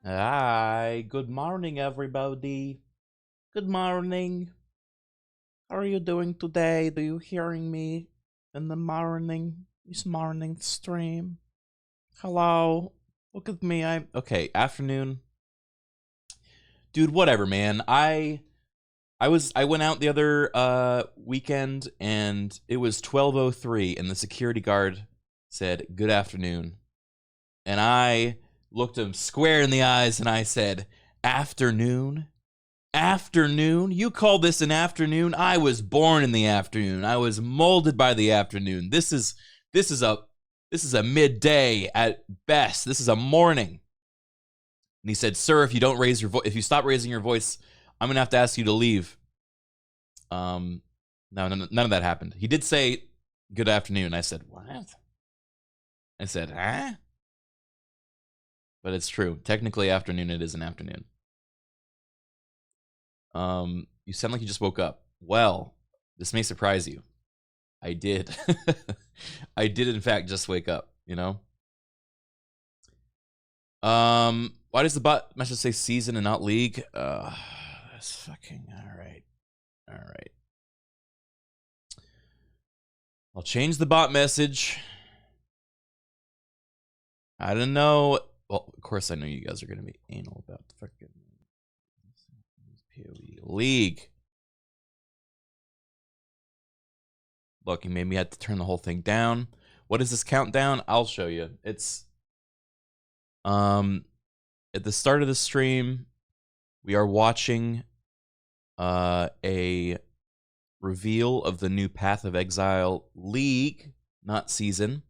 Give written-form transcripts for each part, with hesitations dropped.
Hi, good morning, everybody. Good morning. How are you doing today? Do you hearing me in the morning? This morning stream. Hello. Look at me. I'm okay. Afternoon, dude. Whatever, man. I went out the other weekend and it was 12:03 and the security guard said good afternoon, and I looked him square in the eyes and I said afternoon. Afternoon? You call this an afternoon? I was born in the afternoon. I was molded by the afternoon. This is a midday at best. This is a morning. And he said, "Sir, if you don't raise your if you stop raising your voice, I'm gonna have to ask you to leave." No, none of that happened. He did say, "Good afternoon." I said, "What?" I said, "Huh?" But it's true. Technically, afternoon. It is an afternoon. You sound like you just woke up. Well, this may surprise you. I did. I did, in fact, just wake up, you know? Why does the bot message say season and not league? That's fucking alright. Alright. I'll change the bot message. I don't know. Well, of course I know you guys are gonna be anal about the fucking PoE league. Look, he made me have to turn the whole thing down. What is this countdown? I'll show you. It's at the start of the stream, we are watching a reveal of the new Path of Exile League, not season.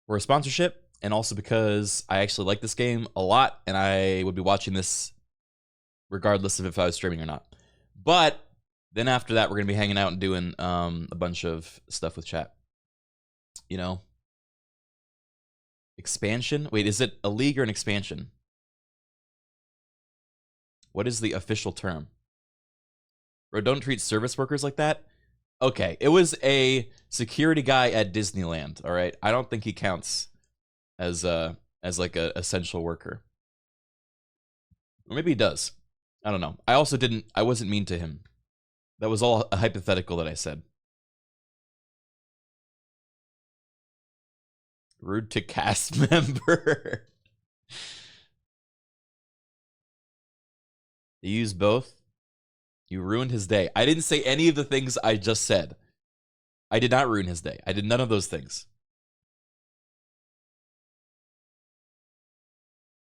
For a sponsorship, and also because I actually like this game a lot, and I would be watching this regardless of if I was streaming or not. But then after that, we're gonna be hanging out and doing a bunch of stuff with chat. You know, expansion. Wait, is it a league or an expansion? What is the official term? Bro, don't treat service workers like that. Okay, it was a security guy at Disneyland. All right, I don't think he counts as like a essential worker, or maybe he does. I don't know. I also didn't. I wasn't mean to him. That was all a hypothetical that I said. Rude to cast member. You use both. You ruined his day. I didn't say any of the things I just said. I did not ruin his day. I did none of those things.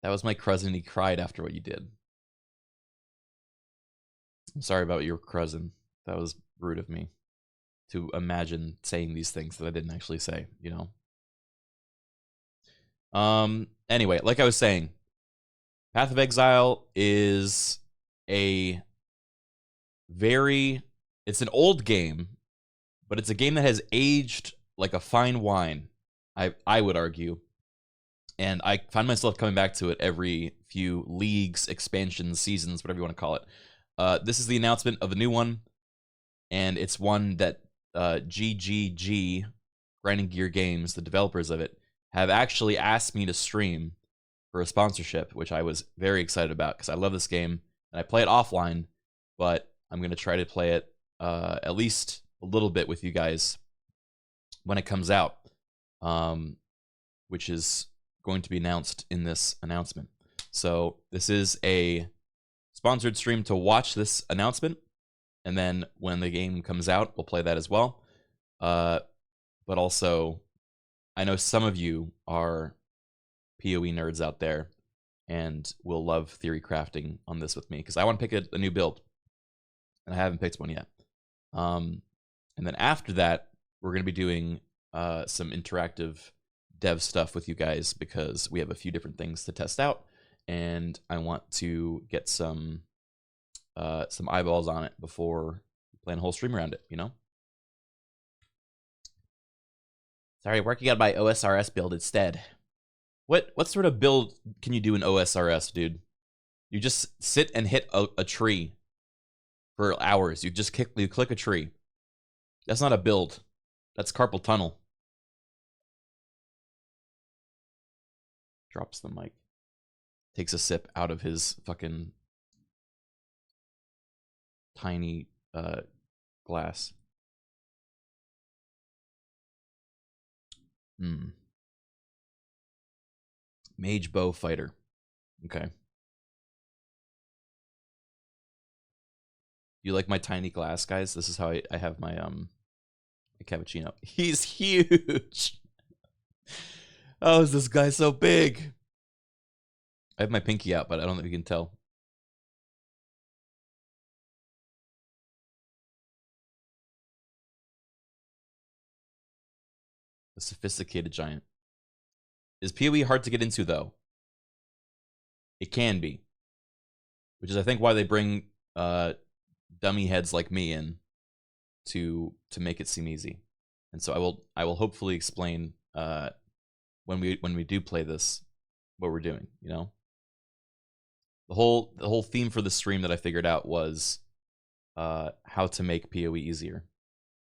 That was my cousin. He cried after what you did. I'm sorry about your cousin. That was rude of me to imagine saying these things that I didn't actually say, you know? Anyway, like I was saying, Path of Exile is a it's an old game, but it's a game that has aged like a fine wine, I would argue. And I find myself coming back to it every few leagues, expansions, seasons, whatever you want to call it. This is the announcement of a new one, and it's one that GGG, Grinding Gear Games, the developers of it, have actually asked me to stream for a sponsorship, which I was very excited about because I love this game, and I play it offline, but I'm going to try to play it at least a little bit with you guys when it comes out, which is going to be announced in this announcement. So this is a sponsored stream to watch this announcement, and then when the game comes out, we'll play that as well. But also, I know some of you are PoE nerds out there and will love theory crafting on this with me because I want to pick a new build, and I haven't picked one yet. And then after that, we're going to be doing some interactive dev stuff with you guys because we have a few different things to test out, and I want to get some eyeballs on it before we plan a whole stream around it, you know? Sorry, working on my OSRS build instead. What sort of build can you do in OSRS, dude? You just sit and hit a tree for hours. You just click a tree. That's not a build. That's carpal tunnel. Drops the mic. Takes a sip out of his fucking tiny glass. Mage bow fighter. Okay. You like my tiny glass, guys? This is how I have my cappuccino. He's huge. Oh, is this guy so big? I have my pinky out, but I don't think you can tell. A sophisticated giant. Is PoE hard to get into, though? It can be. Which is, I think, why they bring dummy heads like me in to make it seem easy. And so I will hopefully explain when we do play this what we're doing, you know? The whole theme for the stream that I figured out was how to make PoE easier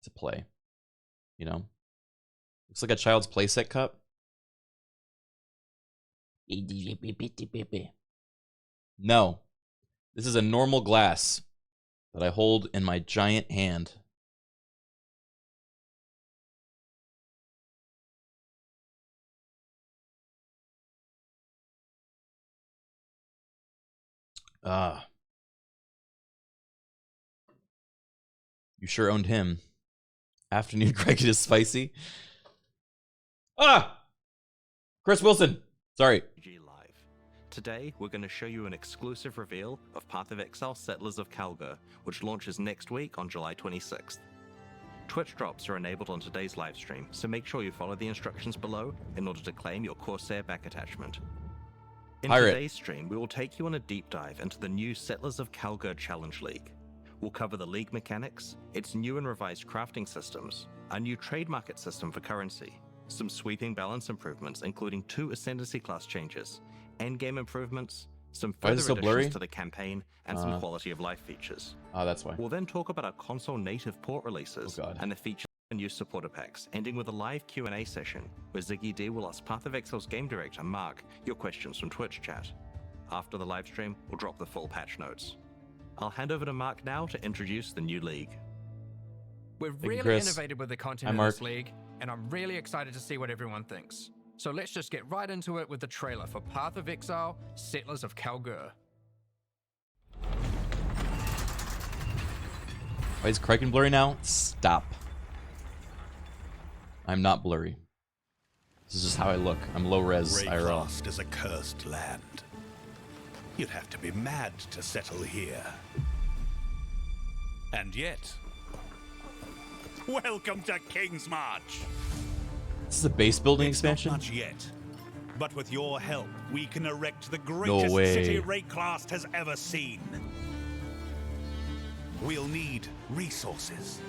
to play. You know? Looks like a child's playset cup. No. This is a normal glass that I hold in my giant hand. You sure owned him. Afternoon Criken is spicy. Chris Wilson. Sorry. Today, we're going to show you an exclusive reveal of Path of Exile Settlers of Kalgur, which launches next week on July 26th. Twitch drops are enabled on today's livestream, so make sure you follow the instructions below in order to claim your Corsair back attachment. In today's stream, we will take you on a deep dive into the new Settlers of Kalgur Challenge League. We'll cover the league mechanics, its new and revised crafting systems, a new trade market system for currency, some sweeping balance improvements including 2 Ascendancy class changes, endgame improvements, some further additions to the campaign, and some quality of life features. That's why. We'll then talk about our console native port releases and the features and new supporter packs, ending with a live Q&A session where Ziggy D will ask Path of Exile's game director Mark your questions from Twitch chat. After the live stream, we'll drop the full patch notes. I'll hand over to Mark now to introduce the new league. We're really innovative with the content of this league, and I'm really excited to see what everyone thinks. So let's just get right into it with the trailer for Path of Exile, Settlers of Kalgur. Why is Criken blurry now? Stop. I'm not blurry. This is just how I look. I'm low res IRL. Raycroft is a cursed land. You'd have to be mad to settle here. And yet, welcome to Kingsmarch. This is a base building expansion? Not much yet, but with your help, we can erect the greatest city Raycroft has ever seen. We'll need resources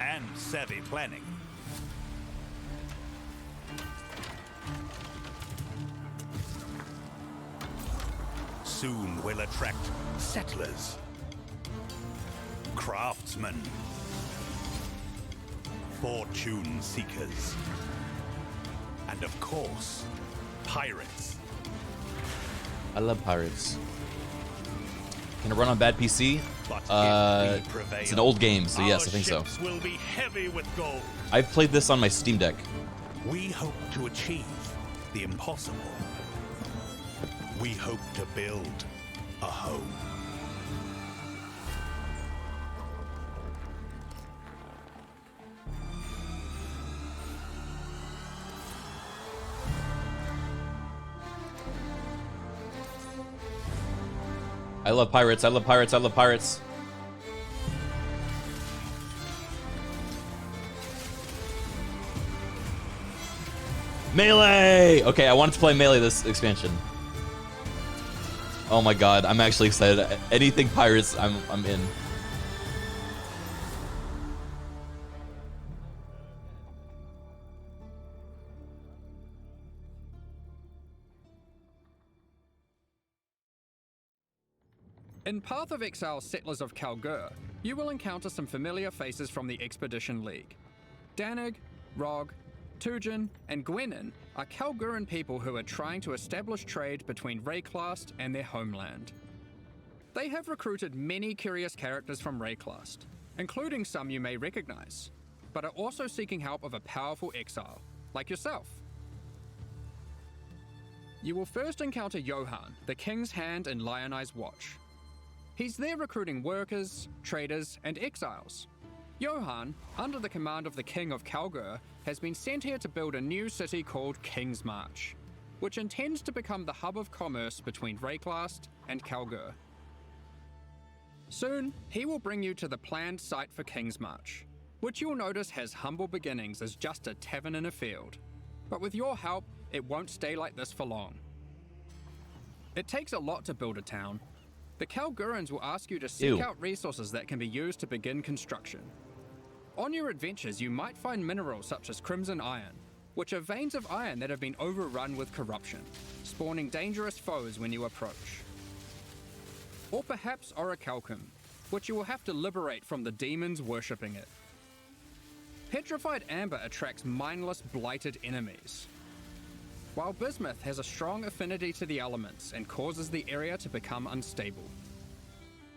and savvy planning. Soon we'll attract settlers, craftsmen, fortune seekers, and of course, pirates. I love pirates. Can it run on bad PC? It's an old game, so yes, I think so. Will be heavy with gold. I've played this on my Steam Deck. We hope to achieve the impossible. We hope to build a home. I love pirates, I love pirates, I love pirates. Melee! Okay, I wanted to play Melee this expansion. Oh my god, I'm actually excited. Anything pirates, I'm in. In Path of Exile Settlers of Kalgur, you will encounter some familiar faces from the Expedition League. Danig, Rog, Tujin and Gwenin are Kalguran people who are trying to establish trade between Rayclast and their homeland. They have recruited many curious characters from Rayclast, including some you may recognize, but are also seeking help of a powerful exile, like yourself. You will first encounter Johan, the King's Hand in Lionized Watch. He's there recruiting workers, traders, and exiles. Johan, under the command of the King of Kalgur, has been sent here to build a new city called Kingsmarch, which intends to become the hub of commerce between Rayclast and Kalgur. Soon, he will bring you to the planned site for Kingsmarch, which you'll notice has humble beginnings as just a tavern in a field. But with your help, it won't stay like this for long. It takes a lot to build a town. The Kalgurans will ask you to seek out resources that can be used to begin construction. On your adventures, you might find minerals such as crimson iron, which are veins of iron that have been overrun with corruption, spawning dangerous foes when you approach. Or perhaps orichalcum, which you will have to liberate from the demons worshipping it. Petrified amber attracts mindless, blighted enemies, while bismuth has a strong affinity to the elements and causes the area to become unstable.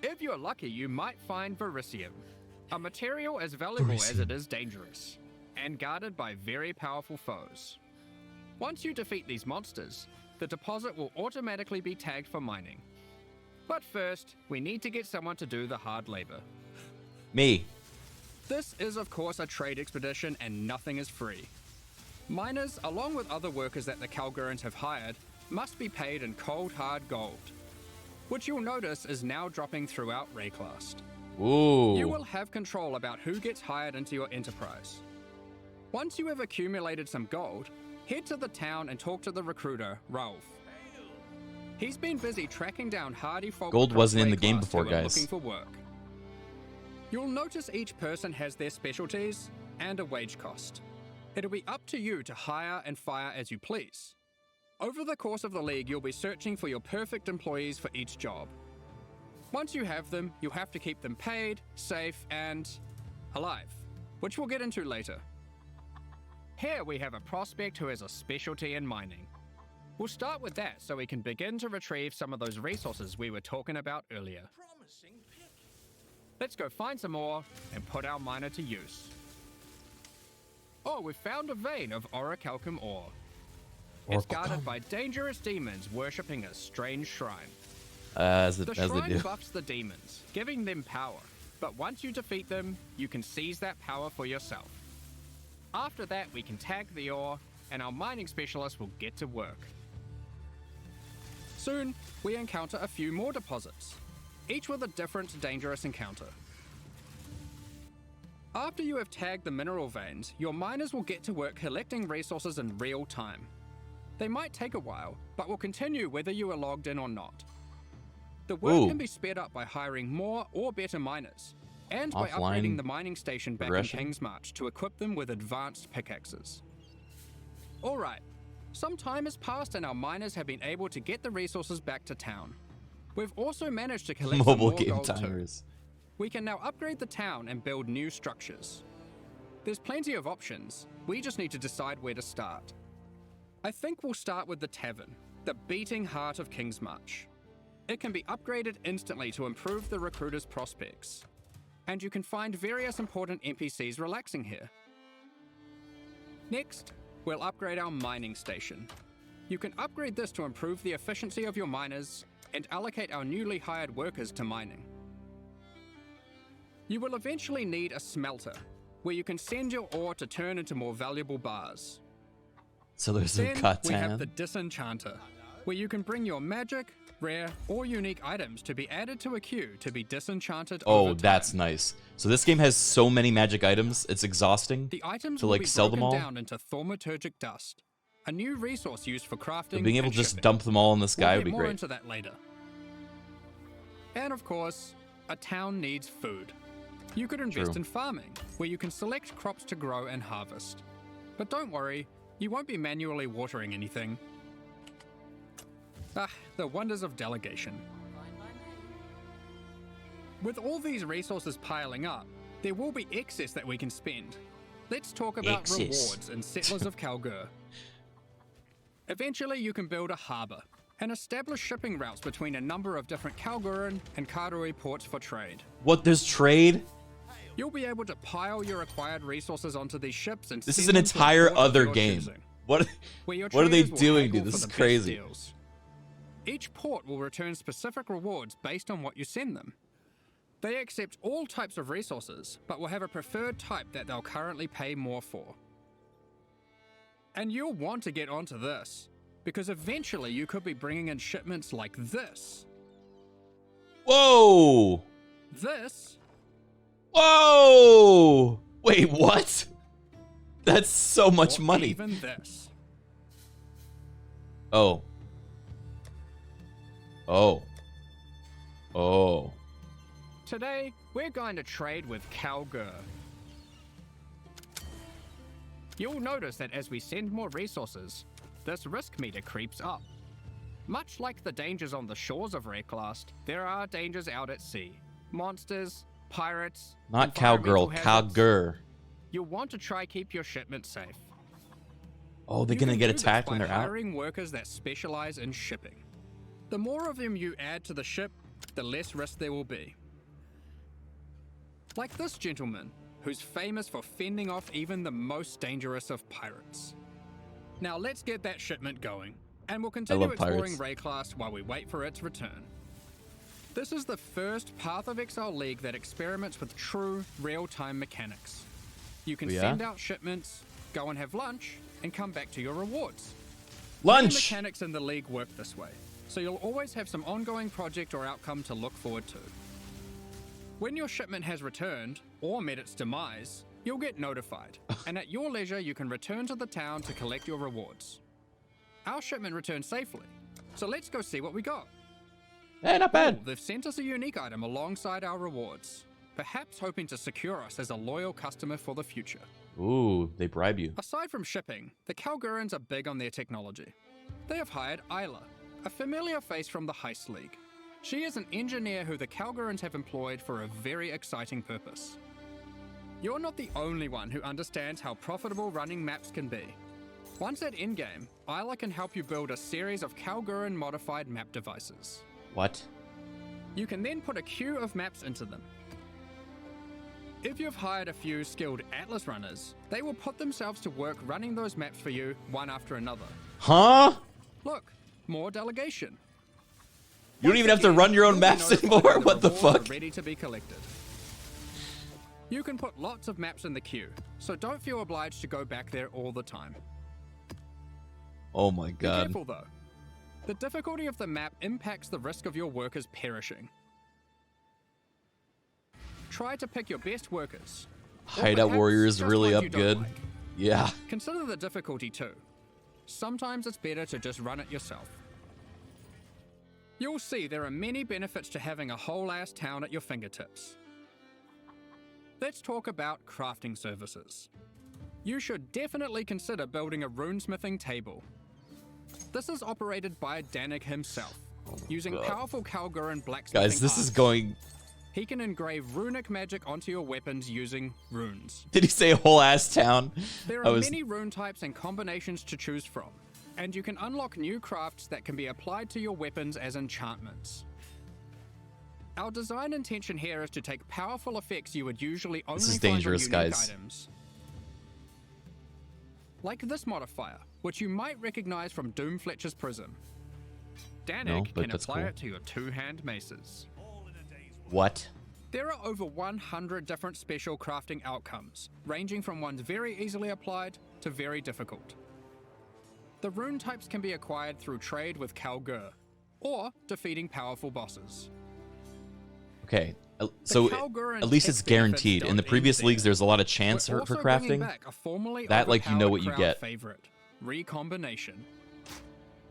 If you're lucky, you might find vericium, a material as valuable as it is dangerous, and guarded by very powerful foes. Once you defeat these monsters, the deposit will automatically be tagged for mining. But first, we need to get someone to do the hard labor. Me. This is of course a trade expedition and nothing is free. Miners, along with other workers that the Kalgurans have hired, must be paid in cold hard gold, which you'll notice is now dropping throughout Rayclast. Ooh. You will have control about who gets hired into your enterprise. Once you have accumulated some gold, head to the town and talk to the recruiter, Rauf. He's been busy tracking down hardy folk. Gold wasn't in the Rayclast game before, who are guys. Looking for work. You'll notice each person has their specialties and a wage cost. It'll be up to you to hire and fire as you please. Over the course of the league, you'll be searching for your perfect employees for each job. Once you have them, you'll have to keep them paid, safe, and alive, which we'll get into later. Here we have a prospect who has a specialty in mining. We'll start with that so we can begin to retrieve some of those resources we were talking about earlier. Let's go find some ore and put our miner to use. Oh, we've found a vein of orichalcum ore. It's guarded by dangerous demons worshipping a strange shrine. The shrine buffs the demons, giving them power. But once you defeat them, you can seize that power for yourself. After that, we can tag the ore, and our mining specialist will get to work. Soon, we encounter a few more deposits, each with a different dangerous encounter. After you have tagged the mineral veins, your miners will get to work collecting resources in real time. They might take a while, but will continue whether you are logged in or not. The work can be sped up by hiring more or better miners, and by upgrading the mining station back in Kingsmarch to equip them with advanced pickaxes. Alright, some time has passed and our miners have been able to get the resources back to town. We've also managed to collect some more gold too. We can now upgrade the town and build new structures. There's plenty of options, we just need to decide where to start. I think we'll start with the tavern, the beating heart of Kingsmarch. It can be upgraded instantly to improve the recruiter's prospects, and you can find various important NPCs relaxing here. Next, we'll upgrade our mining station. You can upgrade this to improve the efficiency of your miners and allocate our newly hired workers to mining. You will eventually need a smelter, where you can send your ore to turn into more valuable bars. So there's a we have the disenchanter, where you can bring your magic, rare, or unique items to be added to a queue to be disenchanted over time. That's nice. So this game has so many magic items, it's exhausting the items to will be sell them all. down into thaumaturgic dust, a new resource used for crafting. So being able to just dump them all in the sky would be more great. Into that later. And of course, a town needs food. You could invest in farming, where you can select crops to grow and harvest. But don't worry, you won't be manually watering anything. The wonders of delegation. With all these resources piling up, there will be excess that we can spend. Let's talk about Exist. rewards in Settlers of Kalgur. Eventually, you can build a harbour and establish shipping routes between a number of different Kalguran and Karui ports for trade. What? There's trade? You'll be able to pile your acquired resources onto these ships and This is send an them to the entire port of other your game. choosing, What? where your What are they traders will doing, haggle dude? This for is the best crazy. deals. Each port will return specific rewards based on what you send them. They accept all types of resources, but will have a preferred type that they'll currently pay more for. And you'll want to get onto this, because eventually you could be bringing in shipments like this. Whoa! This, Whoa! Wait, what? That's so much or money. even this. Oh. Oh. Oh. Today, we're going to trade with Kalgur. You'll notice that as we send more resources, this risk meter creeps up. Much like the dangers on the shores of Reclast, there are dangers out at sea. Monsters, pirates, Not environmental cowgirl, hazards. cowgur. You'll want to try keep your shipment safe. Oh, they're You gonna can get do this attacked by when they're out? hiring workers that specialize in shipping. The more of them you add to the ship, the less risk there will be. Like this gentleman, who's famous for fending off even the most dangerous of pirates. Now let's get that shipment going, and we'll continue love exploring pirates. Reclast while we wait for its return. This is the first Path of Exile League that experiments with true, real-time mechanics. You can Oh, yeah? send out shipments, go and have lunch, and come back to your rewards. The Lunch! mechanics in the league work this way, so you'll always have some ongoing project or outcome to look forward to. When your shipment has returned, or met its demise, you'll get notified, and at your leisure you can return to the town to collect your rewards. Our shipment returned safely, so let's go see what we got. Eh, not Oh, bad. they've sent us a unique item alongside our rewards, perhaps hoping to secure us as a loyal customer for the future. Ooh, they bribe you. Aside from shipping, the Kalgurans are big on their technology. They have hired Isla, a familiar face from the Heist League. She is an engineer who the Kalgurans have employed for a very exciting purpose. You're not the only one who understands how profitable running maps can be. Once at Endgame, Isla can help you build a series of Kalguran modified map devices. What? You can then put a queue of maps into them. If you've hired a few skilled Atlas runners, they will put themselves to work running those maps for you one after another. Huh? Look, more delegation. You don't even have to run your own maps anymore? What the fuck? Ready to be collected. You can put lots of maps in the queue, so don't feel obliged to go back there all the time. Oh my Be god. careful though. The difficulty of the map impacts the risk of your workers perishing. Try to pick your best workers. or Hideout perhaps Warrior is just really ones up you don't good. like. Yeah. Consider the difficulty too. Sometimes it's better to just run it yourself. You'll see there are many benefits to having a whole ass town at your fingertips. Let's talk about crafting services. You should definitely consider building a runesmithing table. This is operated by Danik himself, using God. powerful Kalguran blacksmithing Guys, this is arts. going... He can engrave runic magic onto your weapons using runes. Did he say whole ass town? There I are was... many rune types and combinations to choose from, and you can unlock new crafts that can be applied to your weapons as enchantments. Our design intention here is to take powerful effects you would usually only is find dangerous, on unique guys. items. Like this modifier, which you might recognize from Doomfletcher's Prism. Danik No, but can that's apply cool. it to your two-hand maces. What? There are over 100 different special crafting outcomes, ranging from ones very easily applied to very difficult. The rune types can be acquired through trade with Kalgur, or defeating powerful bosses. Okay. So Kalguran at least it's tech benefits guaranteed. In don't the previous end leagues, there. there's a lot of chance We're for also bringing crafting. back a formerly That, like, you know overpowered what you crowd get. favorite, recombination.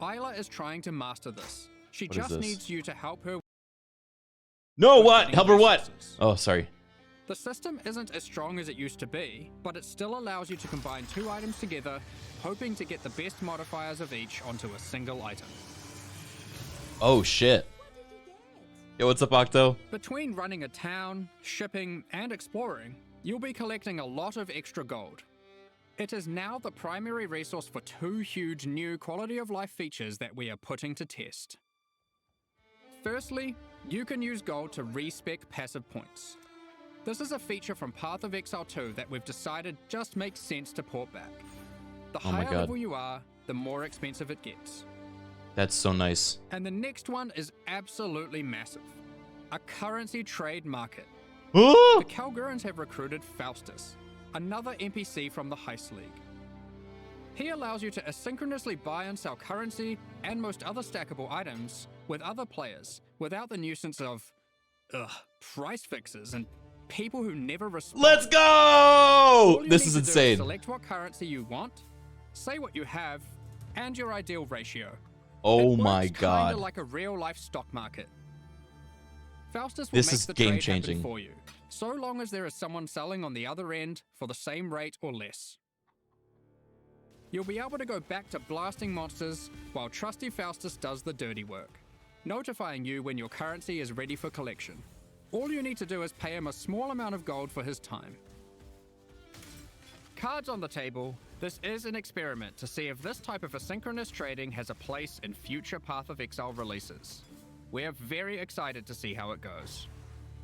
Isla is trying to master this. She What is just this? needs you to help her. No, with what? getting Help her what? resources. Oh, sorry. The system isn't as strong as it used to be, but it still allows you to combine two items together, hoping to get the best modifiers of each onto a single item. Oh, shit. Yo, what's up, Octo? Between running a town, shipping, and exploring, you'll be collecting a lot of extra gold, It is now the primary resource for 2 huge new quality of life features that we are putting to test. Firstly, you can use gold to respec passive points. This is a feature from Path of Exile 2 that we've decided just makes sense to port back. The higher level you are, the more expensive it gets. That's so nice. And the next one is absolutely massive. A currency trade market. Oh! The Kalgurans have recruited Faustus, another NPC from the Heist League. He allows you to asynchronously buy and sell currency and most other stackable items with other players without the nuisance of price fixes and people who never respond. Let's go! All you This need is to do insane. Select what currency you want, say what you have, and your ideal ratio. Oh It my works god. kinda like a real-life stock market. Faustus will This make is the trade game-changing. happen for you, so long as there is someone selling on the other end for the same rate or less. You'll be able to go back to blasting monsters while trusty Faustus does the dirty work, notifying you when your currency is ready for collection. All you need to do is pay him a small amount of gold for his time. Cards on the table, this is an experiment to see if this type of asynchronous trading has a place in future Path of Exile releases. We're very excited to see how it goes.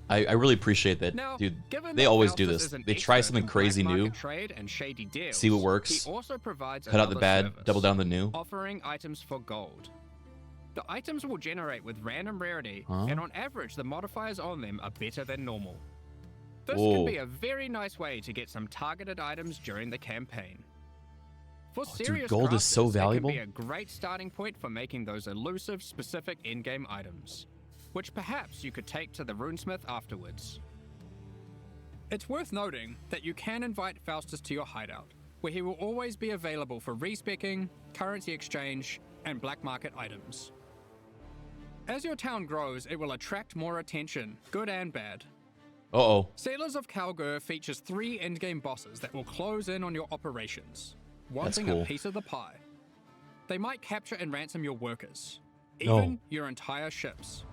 I really appreciate that, Now, dude. given They that always do Faustus this. is an They try expert something in crazy black new, market trade and shady deals, see what works, he also provides cut out the another bad, service, double down the new. offering items for gold. The items will generate with random rarity, and on average, the modifiers on them are better than normal. This Whoa. can be a very nice way to get some targeted items during the campaign. For dude, serious gold is so crafters, valuable. It can be a great starting point for making those elusive, specific in-game items, which perhaps you could take to the runesmith afterwards. It's worth noting that you can invite Faustus to your hideout, where he will always be available for respecking, currency exchange, and black market items. As your town grows, it will attract more attention, good and bad. Uh-oh. Settlers of Kalgur features 3 endgame bosses that will close in on your operations, wanting cool. a piece of the pie. They might capture and ransom your workers, No. even your entire ships.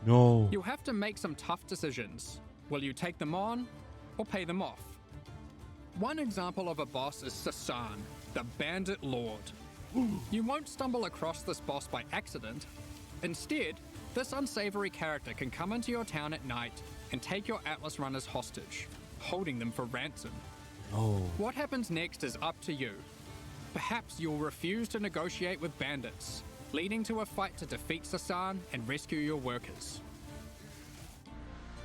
No. You'll have to make some tough decisions. Will you take them on, or pay them off? One example of a boss is Sasan, the Bandit Lord. You won't stumble across this boss by accident. Instead, this unsavory character can come into your town at night and take your Atlas runners hostage, holding them for ransom. No. What happens next is up to you. Perhaps you'll refuse to negotiate with bandits, leading to a fight to defeat Sasan and rescue your workers.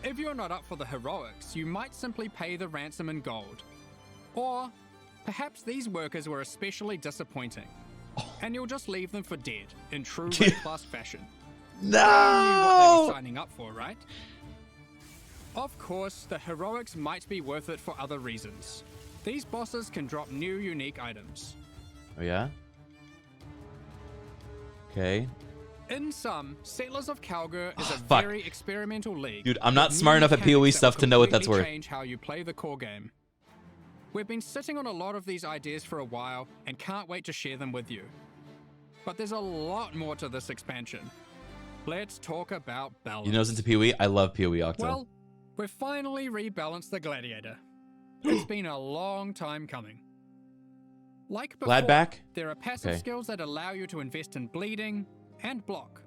If you're not up for the heroics, you might simply pay the ransom in gold. Or perhaps these workers were especially disappointing, and you'll just leave them for dead in true red-class fashion. They knew what they were signing up for, right? Of course, the heroics might be worth it for other reasons. These bosses can drop new unique items. Oh, yeah? Okay. In sum, Settlers of Kalgur is a Fuck. very experimental league. Dude, I'm not with smart new enough at mechanics PoE that stuff will to know what that's completely worth. change how you play the core game. We've been sitting on a lot of these ideas for a while and can't wait to share them with you. But there's a lot more to this expansion. Let's talk about balance. You know, into PoE, I love PoE Octo. Well, we've finally rebalanced the Gladiator. It's been a long time coming. Like before, Glad back? there are passive Okay. skills that allow you to invest in bleeding and block.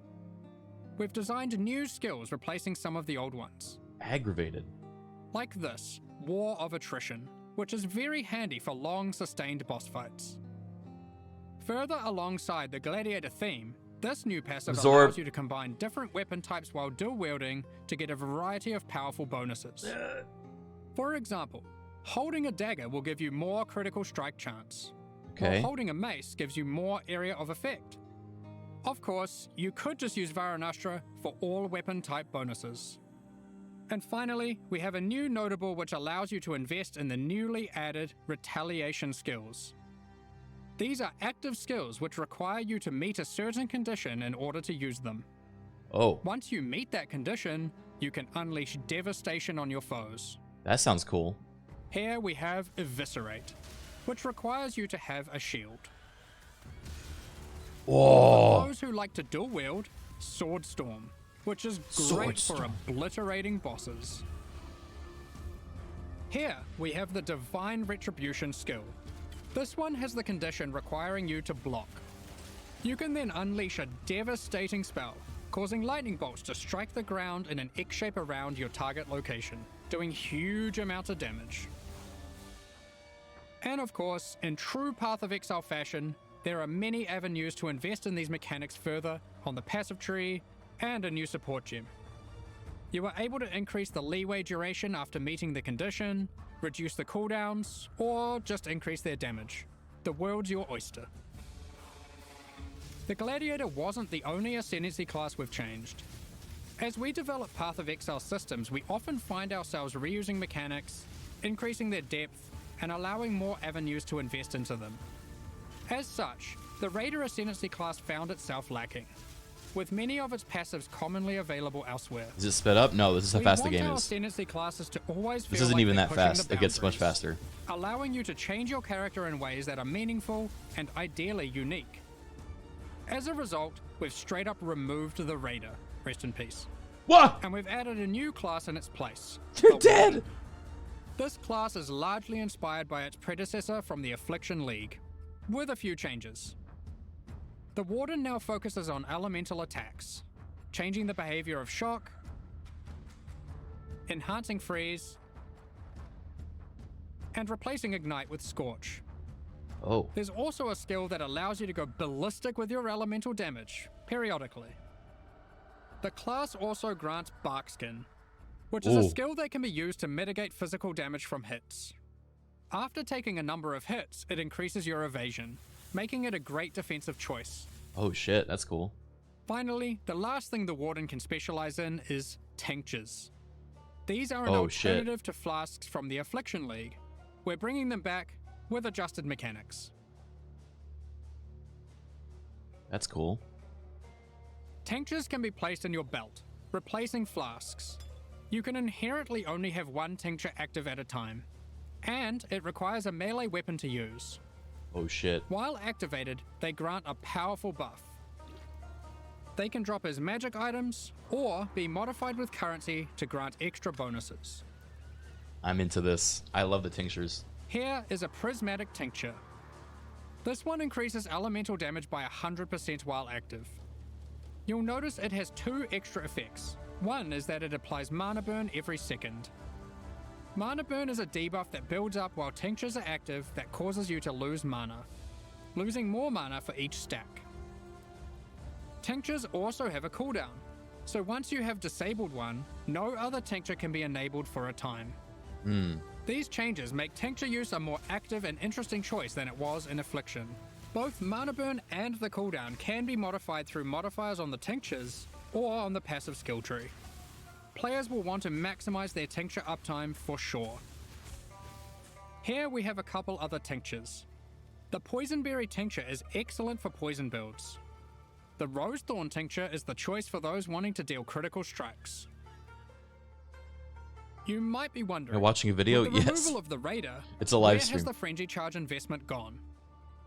We've designed new skills replacing some of the old ones. Aggravated. Like this, War of Attrition, which is very handy for long sustained boss fights. Further alongside the Gladiator theme, this new passive Absorb. allows you to combine different weapon types while dual wielding to get a variety of powerful bonuses. For example, holding a dagger will give you more critical strike chance, while Okay. holding a mace gives you more area of effect. Of course, you could just use Varanastra for all weapon type bonuses. And finally, we have a new notable which allows you to invest in the newly added Retaliation skills. These are active skills which require you to meet a certain condition in order to use them. Oh, Once you meet that condition, you can unleash devastation on your foes. that sounds cool. Here we have Eviscerate, which requires you to have a shield. Whoa. For those who like to dual wield, Swordstorm, which is great for Swordstorm. obliterating bosses. Here we have the Divine Retribution skill. This one has the condition requiring you to block. You can then unleash a devastating spell, causing lightning bolts to strike the ground in an X shape around your target location, doing huge amounts of damage. And of course, in true Path of Exile fashion, there are many avenues to invest in these mechanics further on the passive tree and a new support gem. You are able to increase the leeway duration after meeting the condition, reduce the cooldowns, or just increase their damage. The world's your oyster. The Gladiator wasn't the only ascendancy class we've changed. As we develop Path of Exile systems, we often find ourselves reusing mechanics, increasing their depth, and allowing more avenues to invest into them. As such, the Raider Ascendancy class found itself lacking, with many of its passives commonly available elsewhere. Is it sped up? No, this is how fast the game our is. Ascendancy classes to always feel This isn't like even they're that pushing fast. the It gets much boundaries, faster. allowing you to change your character in ways that are meaningful and ideally unique. As a result, we've straight up removed the Raider, rest in peace, What? and we've added a new class in its place. You're the dead! Warden. This class is largely inspired by its predecessor from the Affliction League, with a few changes. The Warden now focuses on elemental attacks, changing the behavior of shock, enhancing freeze, and replacing ignite with scorch. Oh. There's also a skill that allows you to go ballistic with your elemental damage, periodically. The class also grants Barkskin, which is a skill that can be used to mitigate physical damage from hits. After taking a number of hits, it increases your evasion, making it a great defensive choice. Oh shit, that's cool. Finally, the last thing the Warden can specialize in is tinctures. These are an Oh, shit. alternative to flasks from the Affliction League. We're bringing them back with adjusted mechanics. That's cool. Tinctures can be placed in your belt, replacing flasks. You can inherently only have one tincture active at a time, and it requires a melee weapon to use. Oh shit. While activated, they grant a powerful buff. They can drop as magic items, or be modified with currency to grant extra bonuses. I'm into this. I love the tinctures. Here is a prismatic tincture. This one increases elemental damage by 100% while active. You'll notice it has two extra effects. One is that it applies mana burn every second. Mana burn is a debuff that builds up while tinctures are active that causes you to lose mana, losing more mana for each stack. Tinctures also have a cooldown, so once you have disabled one, no other tincture can be enabled for a time. These changes make tincture use a more active and interesting choice than it was in Affliction. Both mana burn and the cooldown can be modified through modifiers on the tinctures or on the passive skill tree. Players will want to maximize their tincture uptime for sure. Here we have a couple other tinctures. The Poisonberry tincture is excellent for poison builds. The Rosethorn tincture is the choice for those wanting to deal critical strikes. You might be wondering, You're watching a video? with the Yes. removal of the Raider, It's a live where has stream. the Frenzy Charge investment gone?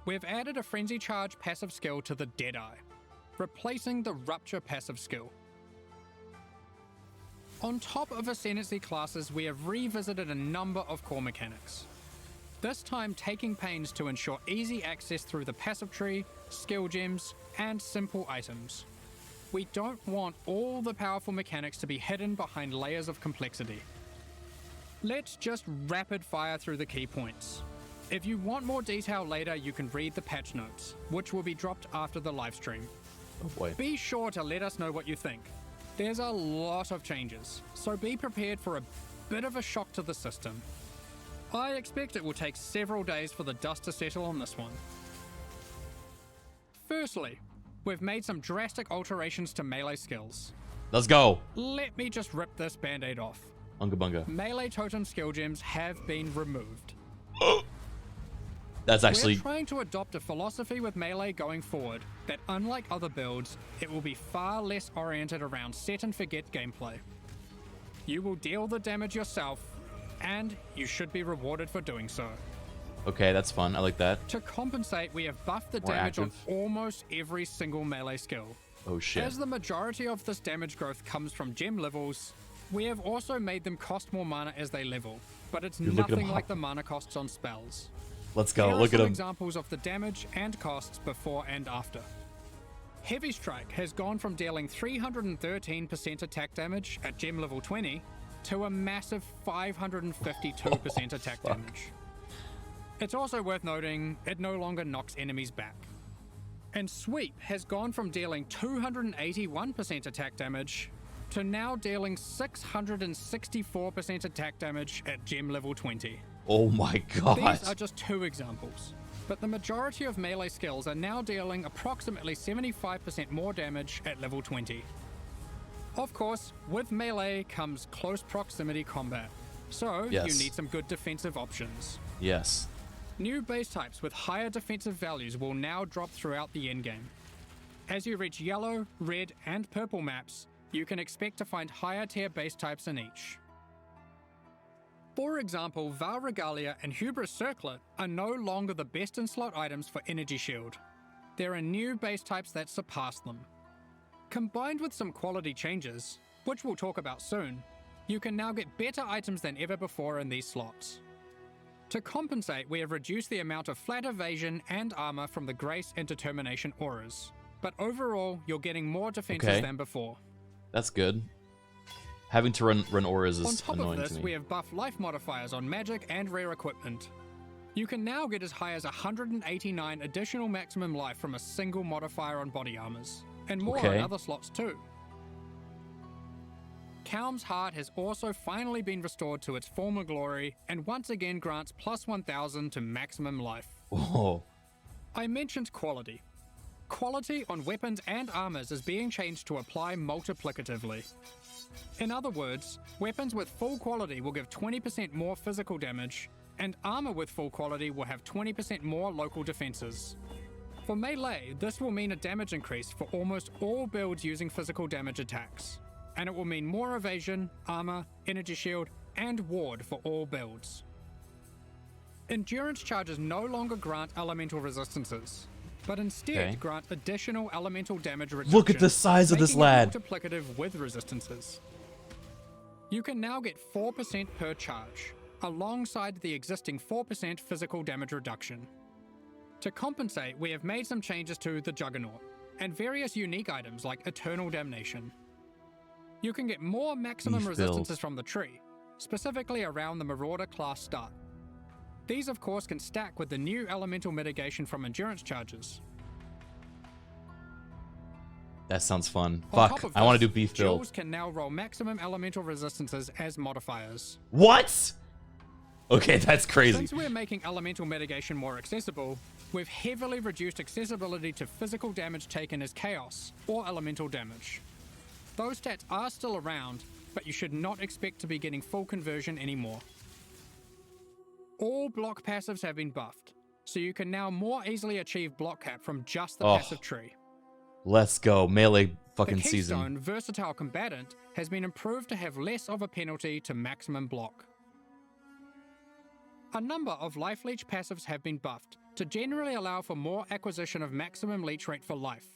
We've added a Frenzy Charge passive skill to the Deadeye, replacing the Rupture passive skill. On top of Ascendancy classes, we have revisited a number of core mechanics. This time taking pains to ensure easy access through the passive tree, skill gems, and simple items. We don't want all the powerful mechanics to be hidden behind layers of complexity. Let's just rapid fire through the key points. If you want more detail later, you can read the patch notes, which will be dropped after the livestream. Oh boy. Be sure to let us know what you think. There's a lot of changes, so be prepared for a bit of a shock to the system. I expect it will take several days for the dust to settle on this one. Firstly, we've made some drastic alterations to melee skills. Let's go. Let me just rip this band-aid off. Unga bunga. Melee totem skill gems have been removed. That's actually... We're trying to adopt a philosophy with melee going forward that, unlike other builds, it will be far less oriented around set and forget gameplay. You will deal the damage yourself, and you should be rewarded for doing so. Okay, that's fun. I like that. To compensate, we have buffed the More damage active. on almost every single melee skill. Oh shit. As the majority of this damage growth comes from gem levels, we have also made them cost more mana as they level, but it's You're looking nothing them like up. the mana costs on spells. Let's go. Here Look are at some him. examples of the damage and costs before and after. Heavy Strike has gone from dealing 313% attack damage at gem level 20 to a massive 552% attack damage. It's also worth noting it no longer knocks enemies back. And Sweep has gone from dealing 281% attack damage to now dealing 664% attack damage at gem level 20. Oh my god. These are just two examples, but the majority of melee skills are now dealing approximately 75% more damage at level 20. Of course, with melee comes close proximity combat, so Yes. you need some good defensive options. Yes. New base types with higher defensive values will now drop throughout the endgame. As you reach yellow, red, and purple maps, you can expect to find higher tier base types in each. For example, Val Regalia and Hubris Circlet are no longer the best in slot items for Energy Shield. There are new base types that surpass them. Combined with some quality changes, which we'll talk about soon, you can now get better items than ever before in these slots. To compensate, we have reduced the amount of flat evasion and armor from the Grace and Determination auras, but overall you're getting more defenses Okay. than before. That's good. Having to run auras On is top of annoying this, to me. we have buff life modifiers on magic and rare equipment. You can now get as high as 189 additional maximum life from a single modifier on body armors, and more Okay. on other slots too. Calm's Heart has also finally been restored to its former glory and once again grants plus 1000 to maximum life. Oh. I mentioned quality. Quality on weapons and armors is being changed to apply multiplicatively. In other words, weapons with full quality will give 20% more physical damage, and armor with full quality will have 20% more local defenses. For melee, this will mean a damage increase for almost all builds using physical damage attacks, and it will mean more evasion, armor, energy shield, and ward for all builds. Endurance charges no longer grant elemental resistances, but instead Okay. grant additional elemental damage reduction. Look at the size of this making it lad. multiplicative with resistances. You can now get 4% per charge, alongside the existing 4% physical damage reduction. To compensate, we have made some changes to the Juggernaut, and various unique items like Eternal Damnation. You can get more maximum Beef resistances build. from the tree, specifically around the Marauder class start. These of course can stack with the new elemental mitigation from endurance charges. That sounds fun. On Fuck. top of I want to this, do beef build. Jewels can now roll maximum elemental resistances as modifiers. What? Okay, that's crazy. Since we're making elemental mitigation more accessible, we've heavily reduced accessibility to physical damage taken as chaos or elemental damage. Those stats are still around, but you should not expect to be getting full conversion anymore. All block passives have been buffed, so you can now more easily achieve block cap from just the Oh. passive tree. Let's go. Melee The fucking Keystone season. Versatile Combatant has been improved to have less of a penalty to maximum block. A number of Life Leech passives have been buffed to generally allow for more acquisition of maximum leech rate for life.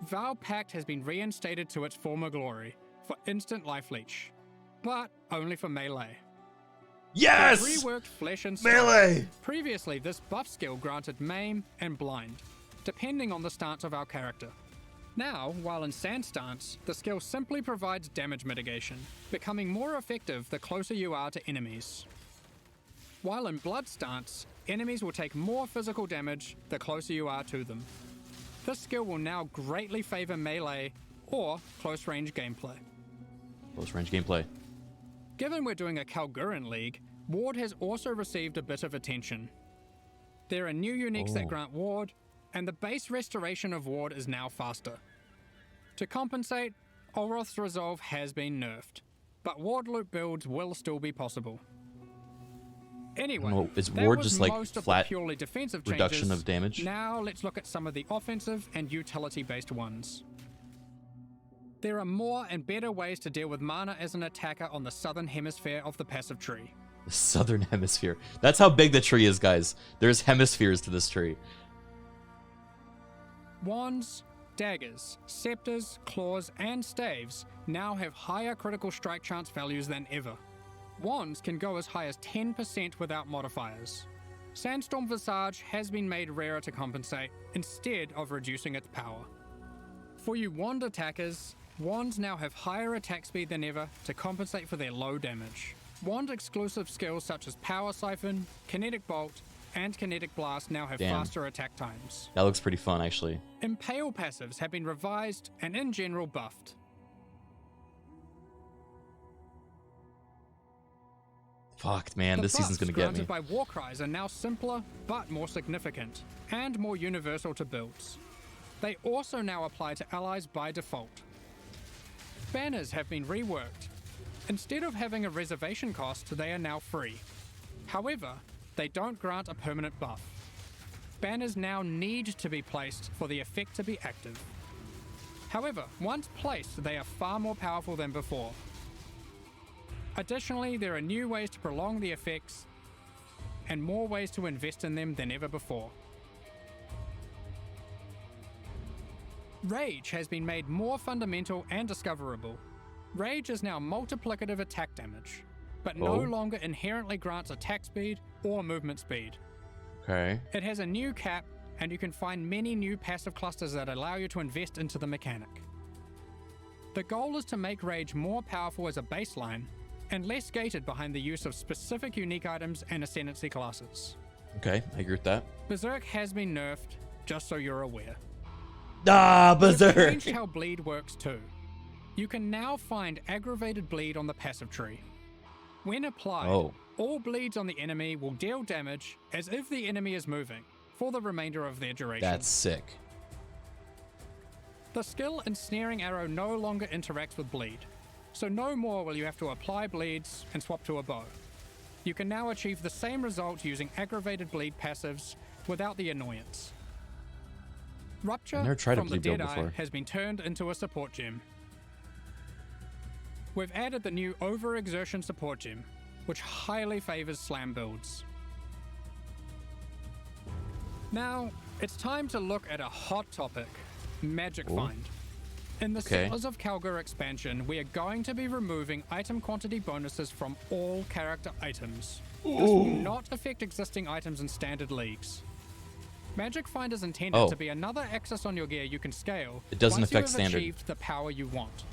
Vow Pact has been reinstated to its former glory for instant Life Leech, but only for melee. Yes! Reworked Flesh and Stone. Melee! Previously, this buff skill granted Maim and Blind, depending on the stance of our character. Now, while in Sand stance, the skill simply provides damage mitigation, becoming more effective the closer you are to enemies. While in Blood stance, enemies will take more physical damage the closer you are to them. This skill will now greatly favor melee or close range gameplay. Close range gameplay. Given we're doing a Kalguran League, Ward has also received a bit of attention. There are new uniques that grant Ward, and the base restoration of Ward is now faster. To compensate, Olroth's Resolve has been nerfed, but Ward loop builds will still be possible. Anyway, Well, is that Ward was just, like, most of the flat purely defensive reduction changes. of damage? Now let's look at some of the offensive and utility-based ones. There are more and better ways to deal with mana as an attacker on the southern hemisphere of the passive tree. The southern hemisphere. That's how big the tree is, guys. There's hemispheres to this tree. Wands, daggers, scepters, claws, and staves now have higher critical strike chance values than ever. Wands can go as high as 10% without modifiers. Sandstorm Visage has been made rarer to compensate, instead of reducing its power. For you wand attackers, wands now have higher attack speed than ever to compensate for their low damage. Wand exclusive skills such as Power Siphon, Kinetic Bolt, and Kinetic Blast now have faster attack times. That looks pretty fun, actually. Impale passives have been revised and in general buffed. Fuck, man, this season's gonna The get buffs me. granted by Warcries are now simpler, but more significant, and more universal to builds. They also now apply to allies by default. Banners have been reworked. Instead of having a reservation cost, they are now free. However, they don't grant a permanent buff. Banners now need to be placed for the effect to be active. However, once placed, they are far more powerful than before. Additionally, there are new ways to prolong the effects and more ways to invest in them than ever before. Rage has been made more fundamental and discoverable. Rage is now multiplicative attack damage, but no longer inherently grants attack speed or movement speed. Okay. It has a new cap, and you can find many new passive clusters that allow you to invest into the mechanic. The goal is to make Rage more powerful as a baseline, and less gated behind the use of specific unique items and ascendancy classes. Okay, I agree with that. Berserk has been nerfed, just so you're aware. Ah, They've Berserk! changed how bleed works too. You can now find aggravated bleed on the passive tree. When applied, all bleeds on the enemy will deal damage as if the enemy is moving, for the remainder of their duration. That's sick. The skill Ensnaring Arrow no longer interacts with bleed, so no more will you have to apply bleeds and swap to a bow. You can now achieve the same result using aggravated bleed passives without the annoyance. Rupture never tried a from the bleed build Deadeye before. has been turned into a support gem. We've added the new Overexertion support gem, which highly favors slam builds. Now, it's time to look at a hot topic, Magic Find. In the Settlers of Kalgur expansion, we are going to be removing item quantity bonuses from all character items. This will not affect existing items in standard leagues. Magic Find is intended to be another axis on your gear you can scale. It doesn't once affect you have standard. achieved the power you want.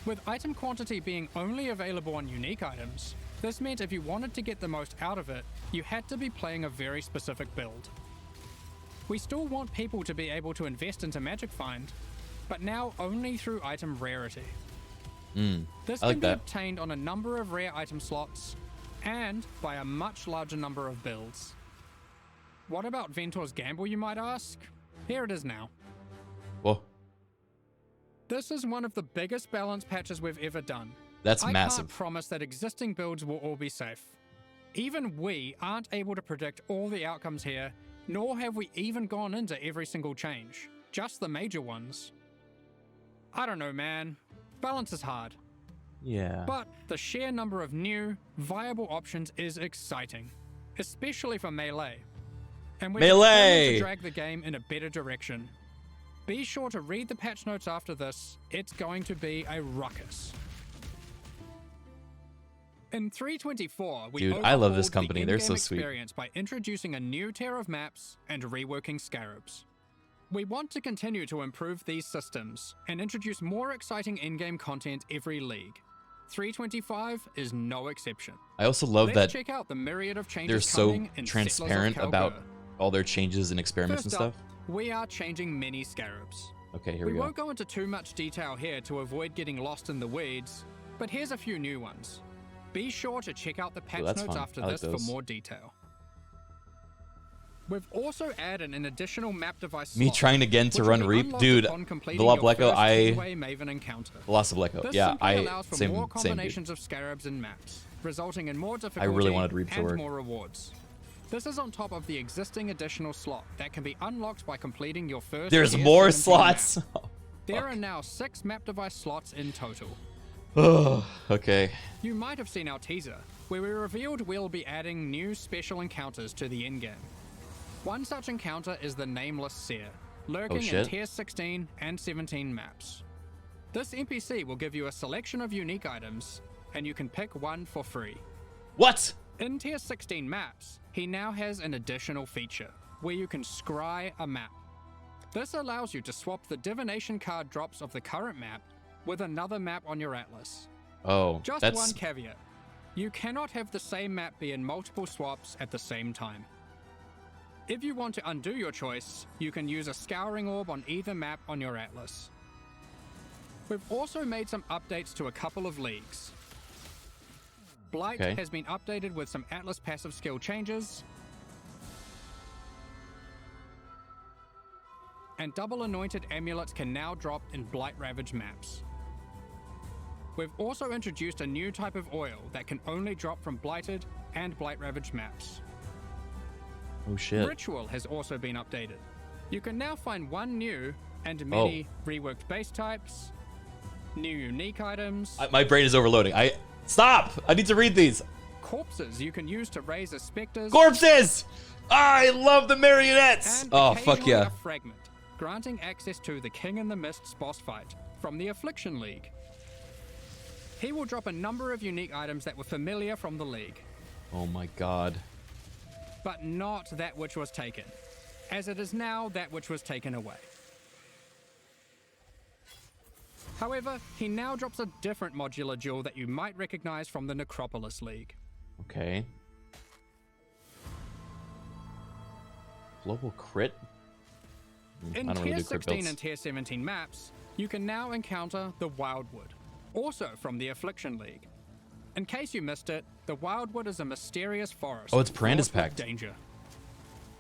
With item quantity being only available on unique items, this meant if you wanted to get the most out of it, you had to be playing a very specific build. We still want people to be able to invest into Magic Find, but now only through item rarity. This I like can be that. obtained on a number of rare item slots, and by a much larger number of builds. What about Ventor's Gamble, you might ask? Here it is now. Whoa, This is one of the biggest balance patches we've ever done. that's I massive. can't promise that existing builds will all be safe. Even we aren't able to predict all the outcomes here, nor have we even gone into every single change, just the major ones. I don't know, man. Balance is hard. Yeah. But the sheer number of new, viable options is exciting, especially for Melee. And we're determined to drag the game in a better direction. Be sure to read the patch notes after this. It's going to be a ruckus. In 3.24, we Dude, I love this overhauled company. the They're in-game so sweet. experience by introducing a new tier of maps and reworking scarabs. We want to continue to improve these systems and introduce more exciting in-game content every league. 3.25 is no exception. I also love Let's that check out the myriad of changes they're so coming in transparent Settlers of about Kalgur. all their changes and experiments First and up, stuff. we are changing many scarabs. Okay, here We we go. won't go into too much detail here to avoid getting lost in the weeds, but here's a few new ones. Be sure to check out the patch that's notes fun. after I like this for those. more detail. We've also added an additional map device Me slot, trying again to which will run be Reap? unlocked Dude, upon completing the your Lobleco, first two-way Maven encounter. Velocibleco. This Yeah, simply allows for same, more same dude. combinations of scarabs and maps, resulting in more difficulty really wanted Reap to and work. more rewards. This is on top of the existing additional slot that can be unlocked by completing your first There's tier more 17 slots. map. There are now 6 map device slots in total. Oh, okay. You might have seen our teaser, where we revealed we'll be adding new special encounters to the endgame. One such encounter is the Nameless Seer, lurking in shit. tier 16 and 17 maps. This NPC will give you a selection of unique items, and you can pick one for free. What? In Tier 16 maps, he now has an additional feature, where you can scry a map. This allows you to swap the divination card drops of the current map with another map on your atlas. Oh, Just that's... one caveat. You cannot have the same map be in multiple swaps at the same time. If you want to undo your choice, you can use a scouring orb on either map on your atlas. We've also made some updates to a couple of leagues. Blight has been updated with some atlas passive skill changes, and double anointed amulets can now drop in Blight Ravaged maps. We've also introduced a new type of oil that can only drop from Blighted and Blight Ravaged maps. Oh shit. Ritual has also been updated. You can now find one new and many reworked base types, new unique items. My brain is overloading. Stop! I need to read these. Corpses you can use to raise as specters. Corpses! I love the marionettes! And Oh, fuck occasionally yeah. a fragment, granting access to the King in the Mist's boss fight from the Affliction League. He will drop a number of unique items that were familiar from the League, Oh my god. but not that which was taken, as it is now that which was taken away. However, he now drops a different modular jewel that you might recognize from the Necropolis League. Okay. Global crit? In I don't Tier really do crit 16 builds. and Tier 17 maps, you can now encounter the Wildwood, also from the Affliction League. In case you missed it, the Wildwood is a mysterious forest. Oh, it's Brandis fraught with Pact. danger.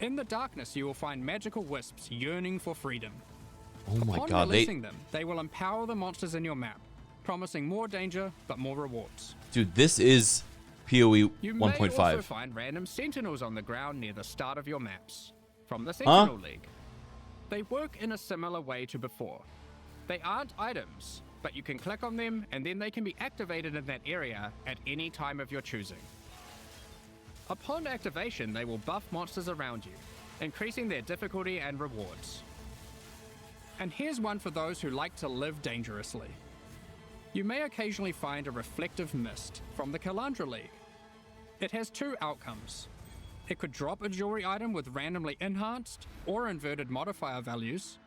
In the darkness, you will find magical wisps yearning for freedom. Oh my Upon god, releasing them, they will empower the monsters in your map, promising more danger but more rewards. Dude, this is PoE You may also 1.5. find random sentinels on the ground near the start of your maps, from the Sentinel League. They work in a similar way to before. They aren't items, but you can click on them and then they can be activated in that area at any time of your choosing. Upon activation, they will buff monsters around you, increasing their difficulty and rewards. And here's one for those who like to live dangerously. You may occasionally find a reflective mist from the Kalandra League. It has two outcomes. It could drop a jewelry item with randomly enhanced or inverted modifier values,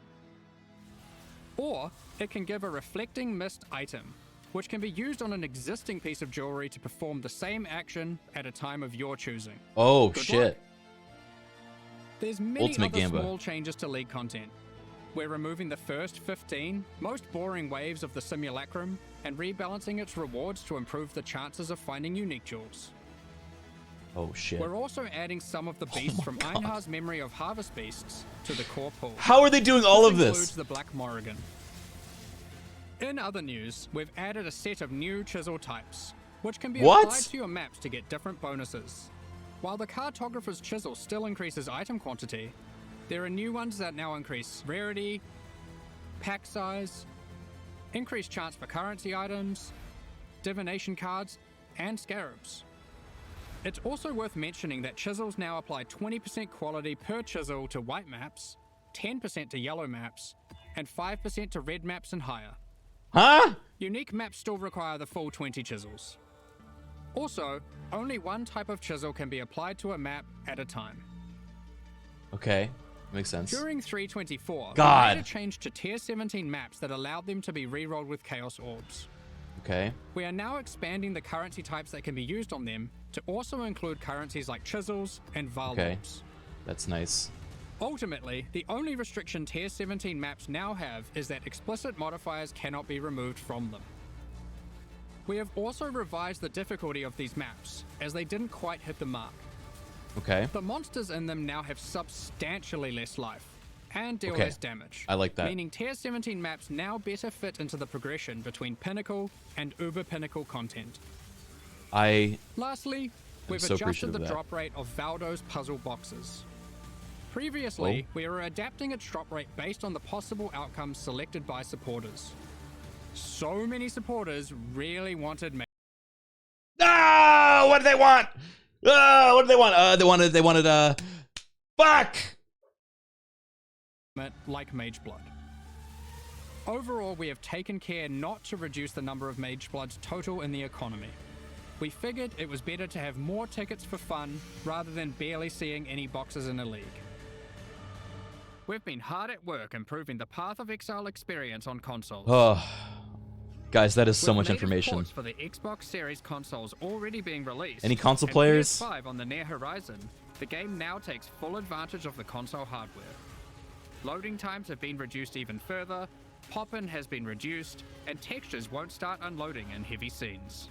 or it can give a reflecting mist item, which can be used on an existing piece of jewelry to perform the same action at a time of your choosing. Oh Good shit. luck. There's many Ultimate other Gamba. small changes to League content. We're removing the first 15 most boring waves of the simulacrum and rebalancing its rewards to improve the chances of finding unique jewels. Oh shit. We're also adding some of the beasts from Einhar's Memory of Harvest Beasts to the core pool. How are they doing all of includes this? the Black Morrigan. In other news, we've added a set of new chisel types, which can be What? applied to your maps to get different bonuses. While the Cartographer's Chisel still increases item quantity, there are new ones that now increase rarity, pack size, increased chance for currency items, divination cards, and scarabs. It's also worth mentioning that chisels now apply 20% quality per chisel to white maps, 10% to yellow maps, and 5% to red maps and higher. Huh? Unique maps still require the full 20 chisels. Also, only one type of chisel can be applied to a map at a time. Okay. Makes sense. During 3.24, God. we made a change to Tier 17 maps that allowed them to be rerolled with Chaos Orbs. Okay. We are now expanding the currency types that can be used on them to also include currencies like chisels and Val Okay. Orbs. That's nice. Ultimately, the only restriction Tier 17 maps now have is that explicit modifiers cannot be removed from them. We have also revised the difficulty of these maps, as they didn't quite hit the mark. Okay. The monsters in them now have substantially less life, and deal Okay. less damage. I like that. Meaning Tier 17 maps now better fit into the progression between Pinnacle and Uber Pinnacle content. Lastly, we've so adjusted appreciative the of that. drop rate of Valdo's puzzle boxes. Previously, we were adapting its drop rate based on the possible outcomes selected by supporters. So many supporters really wanted Ah! What do they want? What do they want? They wanted, fuck! like Mage Blood. Overall, we have taken care not to reduce the number of Mage Bloods total in the economy. We figured it was better to have more tickets for fun rather than barely seeing any boxes in a league. We've been hard at work improving the Path of Exile experience on consoles. Oh, guys, that is so much With native information. ports for the Xbox Series consoles already being released, Any console and players? PS5 on the near horizon, the game now takes full advantage of the console hardware. Loading times have been reduced even further, pop-in has been reduced, and textures won't start unloading in heavy scenes.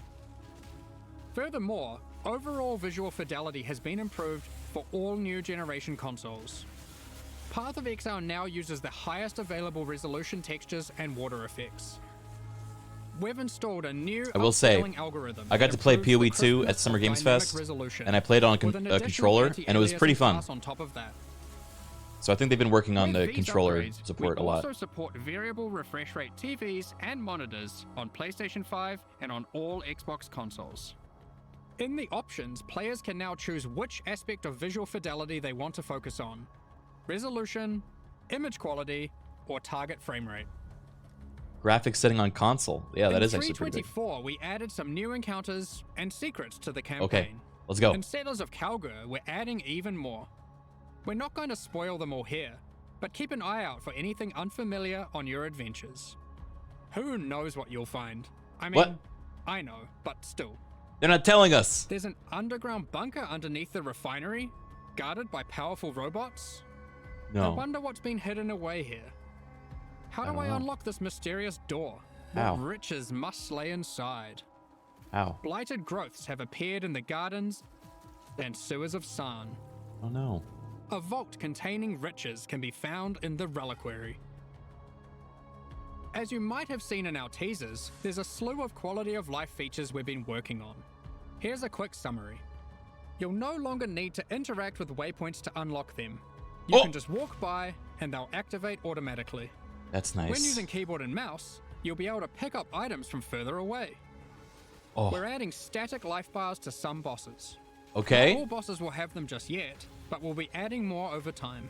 Furthermore, overall visual fidelity has been improved for all new generation consoles. Path of Exile now uses the highest available resolution textures and water effects. We've installed a new I will say, upscaling algorithm I got that to play improves the PoE 2 at crispness Summer of Games dynamic Fest, resolution, and I played on with an a additional controller, and it was pretty anti-aliasing fun. class on top of that. So I think they've been working on With the these controller upgrades, support we a lot. also support variable refresh rate TVs and monitors on PlayStation 5 and on all Xbox consoles. In the options, players can now choose which aspect of visual fidelity they want to focus on: resolution, image quality, or target frame rate. Graphics setting on console. Yeah, that is actually pretty big. In 3.24, we added some new encounters and secrets to the campaign. Okay, let's go. In Settlers of Calgur, we're adding even more. We're not going to spoil them all here, but keep an eye out for anything unfamiliar on your adventures. Who knows what you'll find? I mean, What? I know, but still. They're not telling us. There's an underground bunker underneath the refinery, guarded by powerful robots. I No. wonder what's been hidden away here. How do don't I know. unlock this mysterious door? How? What riches must lay inside? Ow. Blighted growths have appeared in the gardens and sewers of San. Oh no. A vault containing riches can be found in the reliquary. As you might have seen in our teasers, there's a slew of quality of life features we've been working on. Here's a quick summary. You'll no longer need to interact with waypoints to unlock them. You Oh! can just walk by and they'll activate automatically. That's nice. When using keyboard and mouse, you'll be able to pick up items from further away. Oh, We're adding static life bars to some bosses. okay. Not all bosses will have them just yet, but we'll be adding more over time.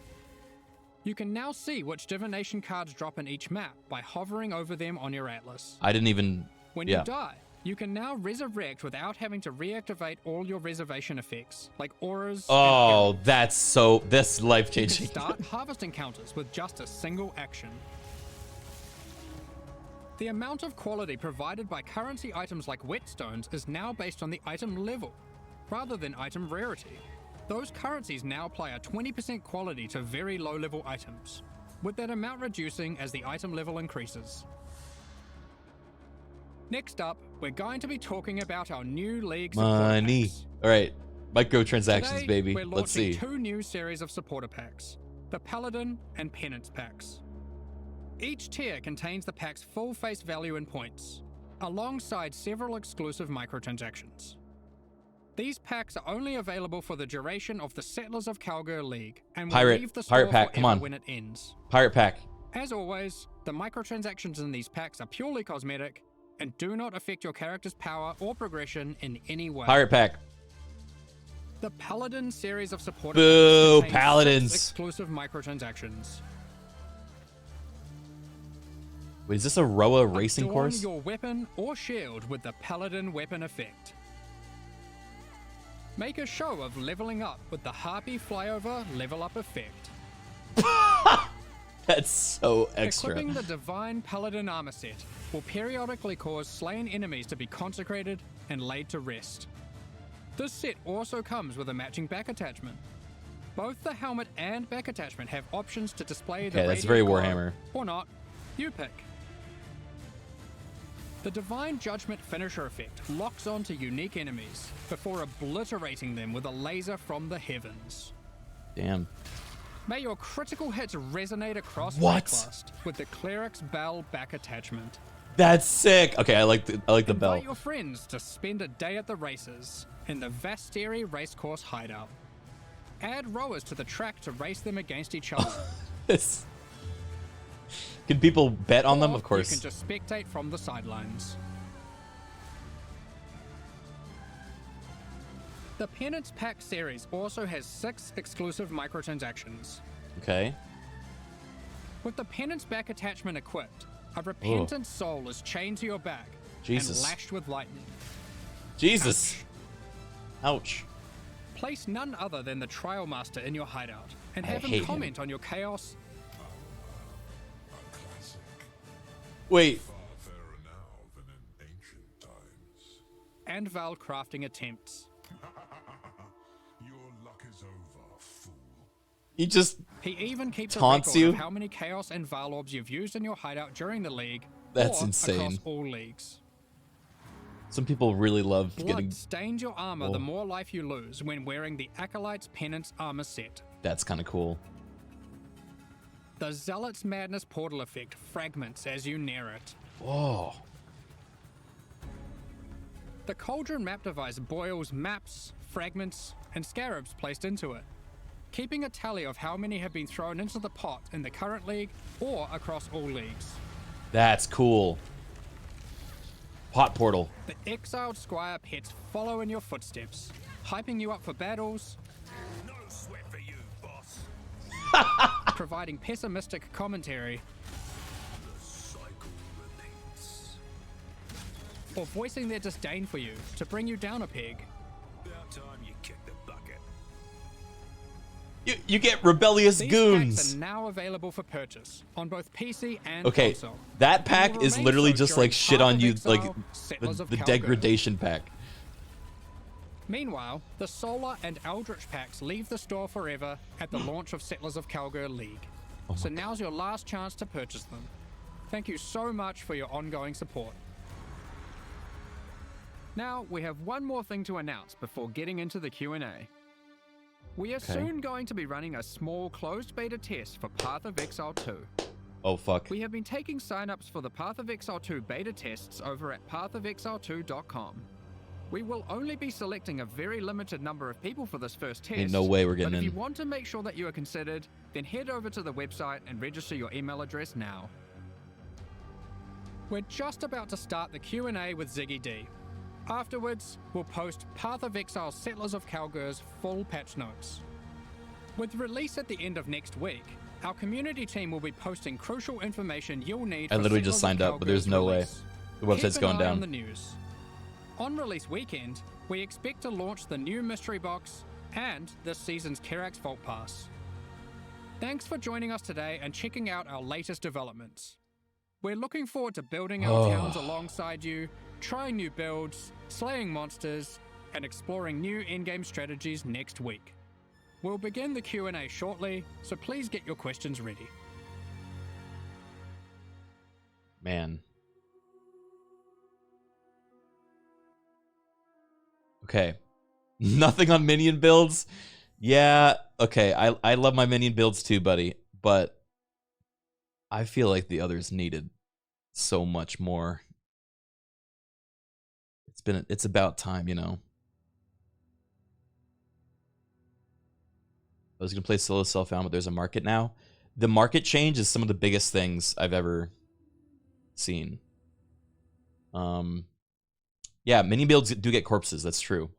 You can now see which divination cards drop in each map by hovering over them on your atlas. I didn't even. When yeah. you die, you can now resurrect without having to reactivate all your reservation effects, like auras. Oh, that's life You can changing. start harvest encounters with just a single action. The amount of quality provided by currency items like whetstones is now based on the item level, rather than item rarity. Those currencies now apply a 20% quality to very low-level items, with that amount reducing as the item level increases. Next up, we're going to be talking about our new League supporter Money. packs. All right. Microtransactions, Today, baby. we're Let's launching see. 2 new series of supporter packs, the Paladin and Penance packs. Each tier contains the pack's full face value in points, alongside several exclusive microtransactions. These packs are only available for the duration of the Settlers of Calgur League, and will leave the store Pirate pack, come forever on. when it ends. Pirate pack. As always, the microtransactions in these packs are purely cosmetic and do not affect your character's power or progression in any way. Pirate pack. The Paladin series of supporter Boo, packs contains Paladins. 6 exclusive microtransactions. Wait, is this a Roa racing Adorn course? your weapon or shield with the Paladin weapon effect. Make a show of leveling up with the Harpy flyover level up effect. That's so extra. Equipping the Divine Paladin armor set will periodically cause slain enemies to be consecrated and laid to rest. This set also comes with a matching back attachment. Both the helmet and back attachment have options to display the Okay, that's radiant very glow Warhammer. or not. You pick. The Divine Judgment finisher effect locks onto unique enemies before obliterating them with a laser from the heavens. Damn. May your critical hits resonate across What? Blacklist with the Cleric's Bell back attachment. That's sick. Okay, I like the bell. Invite your friends to spend a day at the races in the Vasteri Racecourse hideout. Add rowers to the track to race them against each other. This. Can people bet on them? Or Of course. You can just spectate from the sidelines. The Penance Pack series also has 6 exclusive microtransactions. Okay. With the Penance back attachment equipped, A repentant soul is chained to your back Jesus. and lashed with lightning. Jesus. Ouch. Place none other than the Trial Master in your hideout and I have him hate comment on your chaos. Wait. And Val crafting attempts. Your luck is over, fool. He just He even keeps a taunts record you? of how many Chaos and Val orbs you've used in your hideout during the league. That's or insane. across all leagues. Some people really love Blood getting. stains your armor Whoa. the more life you lose when wearing the Acolyte's Penance armor set. That's kind of cool. The Zealot's Madness portal effect fragments as you near it. Whoa. The Cauldron map device boils maps, fragments, and scarabs placed into it, keeping a tally of how many have been thrown into the pot in the current league or across all leagues. That's cool. Pot portal. The Exiled Squire pets follow in your footsteps, hyping you up for battles, No sweat for you, boss. providing pessimistic commentary, The cycle repeats. or voicing their disdain for you to bring you down a peg. About time you kick the bucket. You get rebellious These goons. packs are now available for purchase on both PC and Okay, console. that And pack will is remain literally so just during like shit Path on of you, Exile, like Settlers of the Calgar. degradation pack. Meanwhile, the Solar and Eldritch packs leave the store forever at the launch of Settlers of Calgar League. So now's your last chance to purchase them. Thank you so much for your ongoing support. Now, we have one more thing to announce before getting into the Q&A. We are soon going to be running a small closed beta test for Path of Exile 2. Oh fuck. We have been taking signups for the Path of Exile 2 beta tests over at pathofexile2.com. We will only be selecting a very limited number of people for this first test. Ain't no way we're But getting if you in. want to make sure that you are considered, then head over to the website and register your email address now. We're just about to start the Q&A with Ziggy D. Afterwards, we'll post Path of Exile Settlers of Calgar's full patch notes. With release at the end of next week, our community team will be posting crucial information you'll need I for literally just Settlers of signed up, but there's Calgar's no way. release. The website's Keep going an eye on down. the news. On release weekend, we expect to launch the new mystery box and this season's Kerax Vault Pass. Thanks for joining us today and checking out our latest developments. We're looking forward to building our towns alongside you, trying new builds, slaying monsters, and exploring new endgame strategies next week. We'll begin the Q&A shortly, so please get your questions ready. Man. Okay. Nothing on minion builds. Yeah, okay. I love my minion builds too, buddy, but I feel like the others needed so much more. It's about time, you know. I was gonna play solo self-found, but there's a market now. The market change is some of the biggest things I've ever seen. Yeah, mini builds do get corpses. That's true.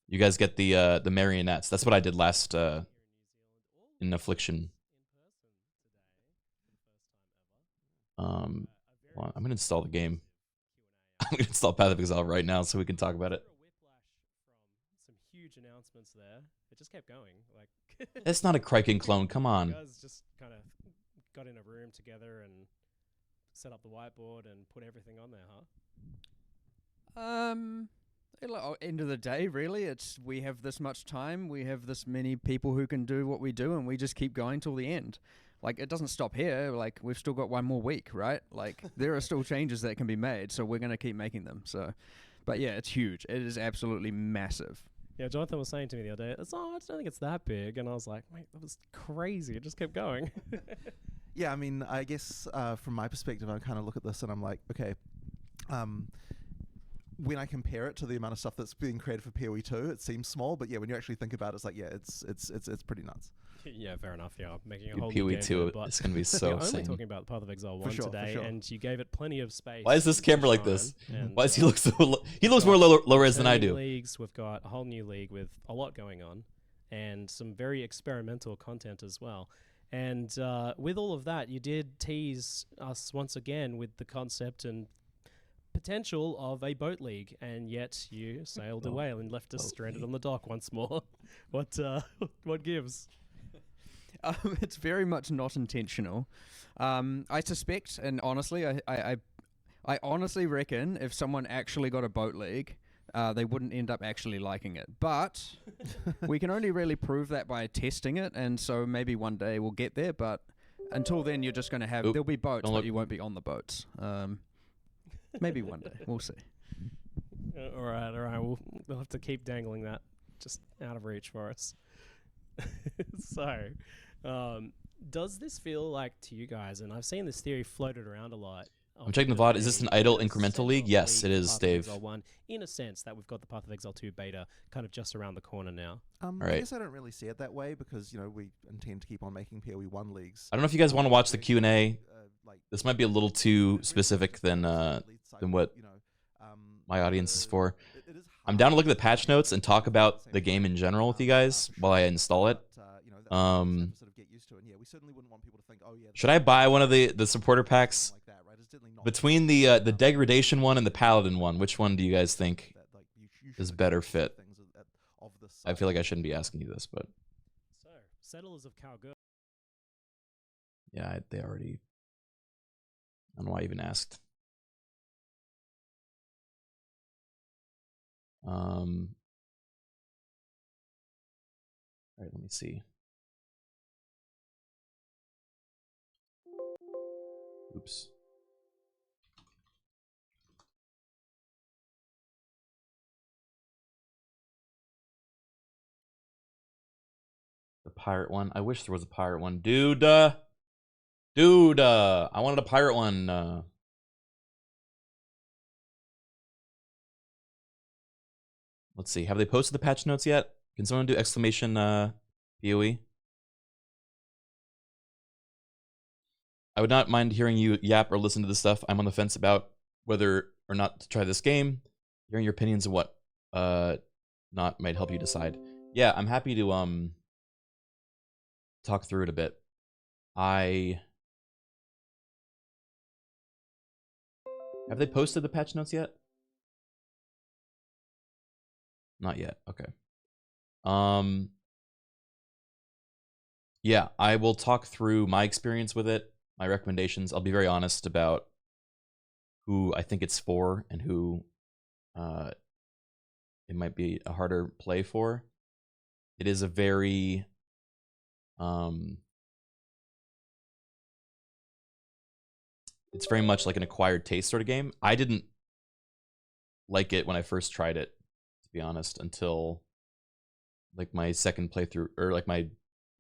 You guys get the marionettes. That's what I did last in Affliction. Hold on, I'm gonna install the game. I'm gonna install Path of Exile right now so we can talk about it. Some huge announcements there. It just kept going. Like It's not a Criken clone. Come you on. guys just kind of got in a room together and set up the whiteboard and put everything on there, huh? End of the day, really, it's we have this much time, we have this many people who can do what we do, and we just keep going till the end. Like, it doesn't stop here. Like, we've still got one more week, right? Like, there are still changes that can be made, so we're going to keep making them. So, but yeah, it's huge. It is absolutely massive. Yeah, Jonathan was saying to me the other day, I don't think it's that big. And I was like, mate, that was crazy. It just kept going. Yeah, I mean, I guess from my perspective, I kind of look at this and I'm like, okay, when I compare it to the amount of stuff that's being created for PoE 2, it seems small, but yeah, when you actually think about it, it's like, yeah, it's pretty nuts. Yeah, fair enough. Yeah, making a Dude, whole new PoE game 2 but is gonna be so you're only insane. talking about Path of Exile 1 sure, for today, sure. and you gave it plenty of space. Why is this to camera like shine, this? and, Why does he look so? He looks got more low res than I returning do. Leagues, we've got a whole new league with a lot going on, and some very experimental content as well. And with all of that, you did tease us once again with the concept and potential of a boat league, and yet you sailed away and left us stranded on the dock once more. What gives? It's very much not intentional. I suspect, and honestly, I honestly reckon if someone actually got a boat league, they wouldn't end up actually liking it. But we can only really prove that by testing it, and so maybe one day we'll get there. But until then, you're just going to have there'll be boats, but you won't be on the boats. Maybe one day we'll see. All right. We'll have to keep dangling that just out of reach for us. So, does this feel like to you guys? And I've seen this theory floated around a lot. I'm checking the VOD. Is this an idle incremental league? Yes, it is, Dave. One, in a sense that we've got the Path of Exile 2 beta kind of just around the corner now. I guess I don't really see it that way because, we intend to keep on making PoE 1 leagues. I don't know if you guys want to watch the Q&A. This might be a little too specific than what my audience is for. I'm down to look at the patch notes and talk about the game in general with you guys while I install it. Should I buy one of the supporter packs? Between the degradation one and the paladin one, which one do you guys think is better fit? I feel like I shouldn't be asking you this, but So, Settlers of Calgary. yeah, they already. I don't know why I even asked. All right, let me see. Oops. The pirate one. I wish there was a pirate one. Dude, I wanted a pirate one. Let's see. Have they posted the patch notes yet? Can someone do exclamation PoE? I would not mind hearing you yap or listen to this stuff. I'm on the fence about whether or not to try this game. Hearing your opinions and what not might help you decide. Yeah, I'm happy to talk through it a bit. Have they posted the patch notes yet? Not yet. Okay. Yeah, I will talk through my experience with it, my recommendations. I'll be very honest about who I think it's for and who it might be a harder play for. It is a very it's very much like an acquired taste sort of game. I didn't like it when I first tried it, to be honest, until like my second playthrough, or like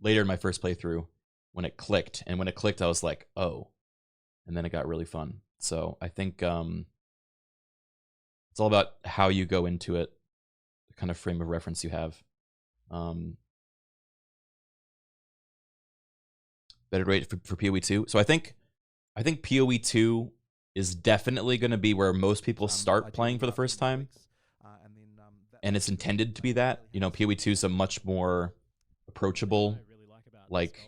later in my first playthrough when it clicked. And when it clicked, I was like, oh. And then it got really fun. So I think it's all about how you go into it, the kind of frame of reference you have. Better rate for PoE 2. So I think PoE 2 is definitely going to be where most people start playing for the first time. And it's intended to be that. You know, PoE 2 is a much more approachable, like,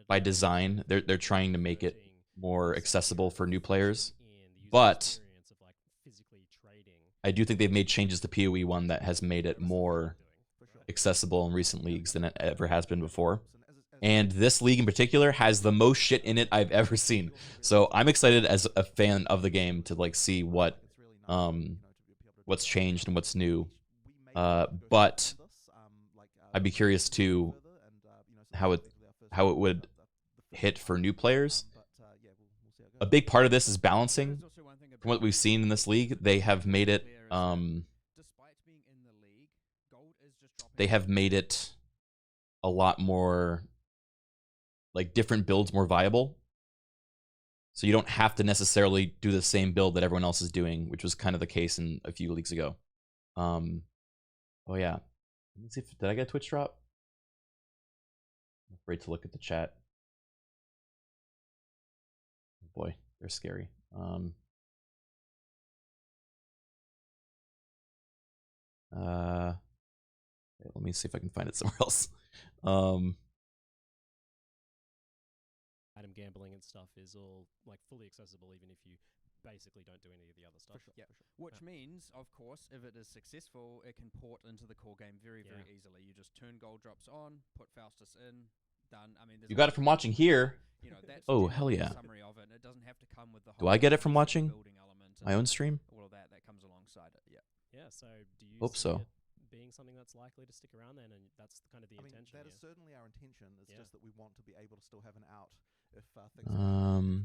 by design. They're trying to make it more accessible for new players. But I do think they've made changes to PoE 1 that has made it more accessible in recent leagues than it ever has been before. And this league in particular has the most shit in it I've ever seen. So I'm excited as a fan of the game to like see what's changed and what's new. But I'd be curious to how it would hit for new players. A big part of this is balancing. From what we've seen in this league, they have made it a lot more, like, different builds more viable. So you don't have to necessarily do the same build that everyone else is doing, which was kind of the case in a few leagues ago. Oh yeah. Let me see if did I get a Twitch drop? I'm afraid to look at the chat. Oh boy, they're scary. Let me see if I can find it somewhere else. item gambling and stuff is all like fully accessible, even if you basically don't do any of the other stuff. Which means, of course, if it is successful, it can port into the core game very easily. You just turn gold drops on, put Faustus in, done. I mean, You got it from watching here. You know, that's Oh, hell generally yeah. a summary of it. It doesn't have to come with the Do whole I get it from specific watching building element my and own stream? all of that comes alongside it. Yeah. Yeah. So do you Hope see so. it being something that's likely to stick around then, and that's kind of the I mean, intention? that is here? certainly our intention. It's Yeah. just that we want to be able to still have an out if things are wrong,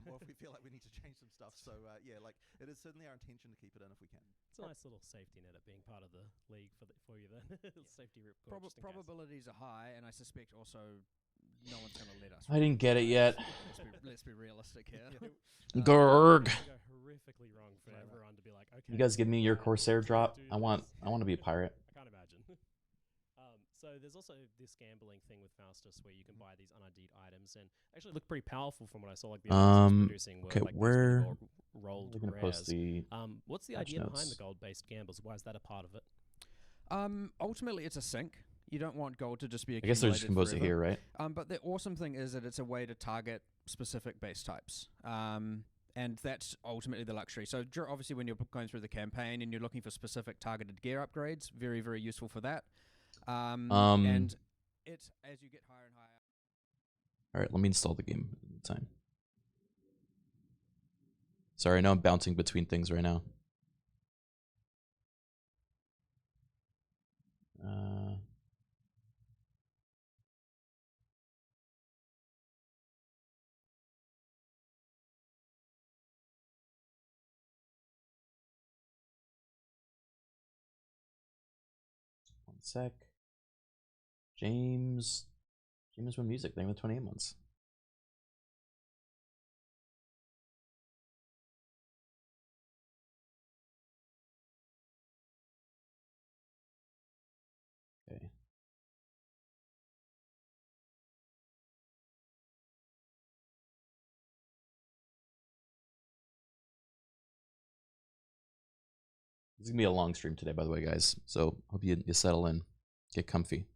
or if we feel like we need to change some stuff. So yeah, like it is certainly our intention to keep it in if we can. It's a nice little safety net at being part of the league for you then. Safety ripcord. just in case. Probabilities are high, and I suspect also no one's going to let us. I didn't get it yet. Let's be realistic here. Grrg. It would go horrifically wrong for everyone to be like, okay. You guys give me your Corsair drop. do I want this. to be a pirate. I can't imagine. So there's also this gambling thing with Faustus where you can buy these un-ID'd items and actually look pretty powerful from what I saw. Like the items it's producing were okay, like these where really rolled we're gonna rares. post the What's the patch idea behind notes. the gold-based gambles? Why is that a part of it? Ultimately, it's a sink. You don't want gold to just be I guess they're just accumulated composed it forever. here, right? But the awesome thing is that it's a way to target specific base types. And that's ultimately the luxury. So obviously when you're going through the campaign and you're looking for specific targeted gear upgrades, very, very useful for that. And it's as you get higher and higher. All right, let me install the game at the time. Sorry, I know I'm bouncing between things right now. One sec. James won music. Name of 28 months. Okay. This is gonna be a long stream today, by the way, guys. So hope you settle in, get comfy.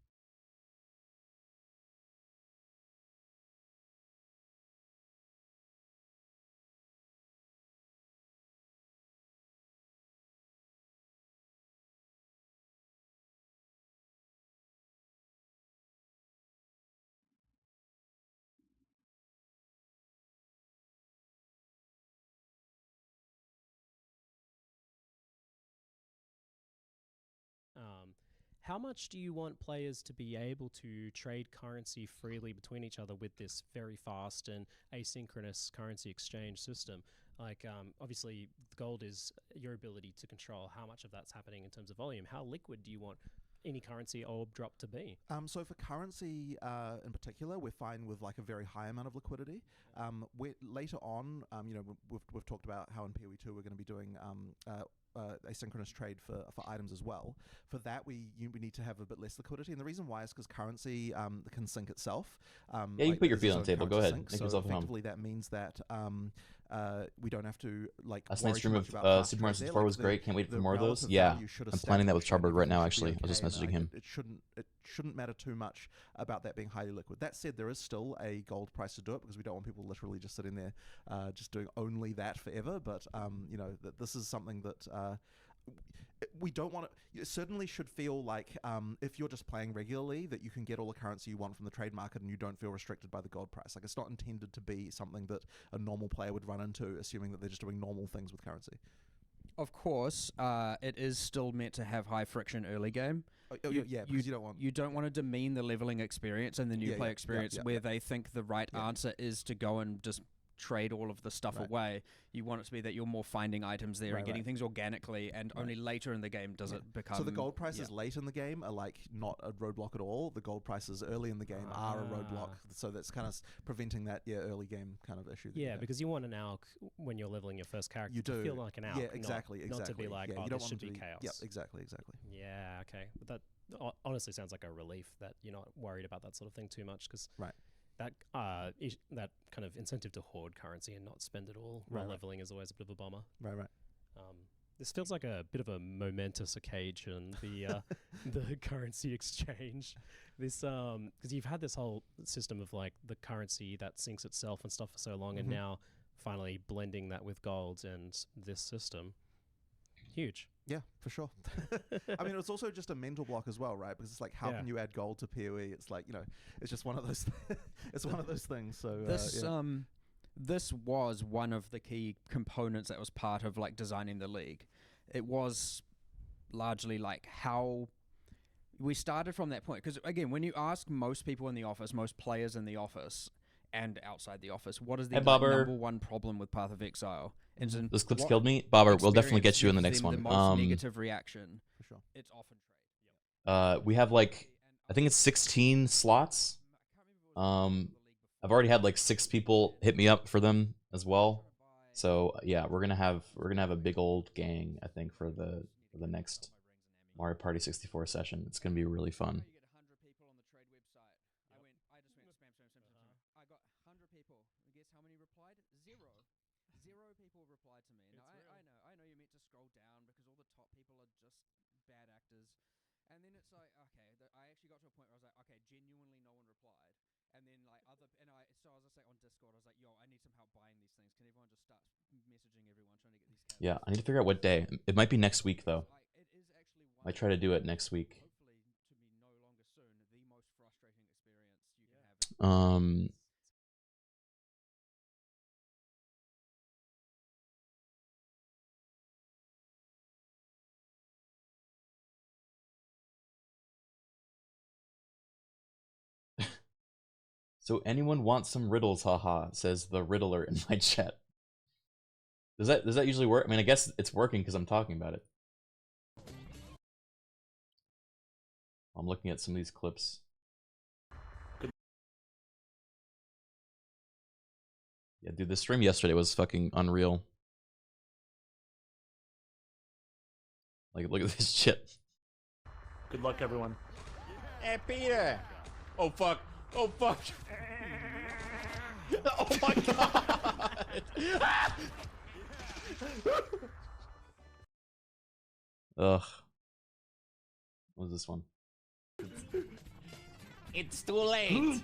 How much do you want players to be able to trade currency freely between each other with this very fast and asynchronous currency exchange system? Like, obviously, gold is your ability to control how much of that's happening in terms of volume. How liquid do you want any currency orb drop to be? So for currency in particular, we're fine with like a very high amount of liquidity. Later on, you know, we've talked about how in PoE 2 we're going to be doing asynchronous trade for items as well. For that, we need to have a bit less liquidity, and the reason why is because currency can sync itself. Yeah, you can put your feet on the table. Go ahead, sync, make so yourself at home. effectively that means that we don't have to like. Last worry night's too stream much of about fast Super Mario trade there. 64 Like was great. Can't wait for the more of those. relative Yeah, value should I'm planning that with establish and Charbird right now. everything should Actually, be I was just okay, messaging and him. It shouldn't matter too much about that being highly liquid. That said, there is still a gold price to do it because we don't want people literally just sitting there just doing only that forever. But you know, this is something that we don't want to. It certainly should feel like if you're just playing regularly, that you can get all the currency you want from the trade market and you don't feel restricted by the gold price. Like, it's not intended to be something that a normal player would run into, assuming that they're just doing normal things with currency. Of course, it is still meant to have high friction early game. Yeah, because you don't want to demean the leveling experience and the new player experience where they think the right answer is to go and just trade all of the stuff away. You want it to be that you're more finding items there and getting things organically, and only later in the game does it become. So the gold prices late in the game are like not a roadblock at all. The gold prices early in the game are a roadblock. So that's kind of preventing that early game kind of issue. Yeah, because you want an alch when you're leveling your first character you do to feel like an alch. Yeah, exactly. Not to be like, you oh, don't this want should be to chaos. Yeah, exactly. Yeah, okay. But that honestly sounds like a relief that you're not worried about that sort of thing too much, because that that kind of incentive to hoard currency and not spend it all while leveling is always a bit of a bummer. Right. This feels like a bit of a momentous occasion, the currency exchange. This because you've had this whole system of like the currency that syncs itself and stuff for so long, and now finally blending that with gold and this system. Huge. Yeah, for sure. I mean, it's also just a mental block as well, right? Because it's like, how can you add gold to PoE? It's like, you know, it's just one of those. It's one of those things. So this was one of the key components that was part of like designing the league. It was largely like how we started from that point. Because again, when you ask most people in the office, most players in the office and outside the office, what is the number one problem with Path of Exile? Those clips killed me. Bobber, we'll definitely get you in the next one. The most negative reaction. For sure. It's often trade. We have like, I think it's 16 slots. I've already had like 6 people hit me up for them as well. So yeah, we're gonna have a big old gang, I think, for the next Mario Party 64 session. It's gonna be really fun. Yeah, I need to figure out what day. It might be next week though. I try to do it next week. So anyone want some riddles, haha, says the Riddler in my chat. Does that usually work? I mean, I guess it's working because I'm talking about it. I'm looking at some of these clips. Yeah, dude, the stream yesterday was fucking unreal. Like, look at this shit. Good luck, everyone. Hey, Peter! Oh, fuck. Oh, fuck. Oh, my God! Ugh. What was this one? It's too late.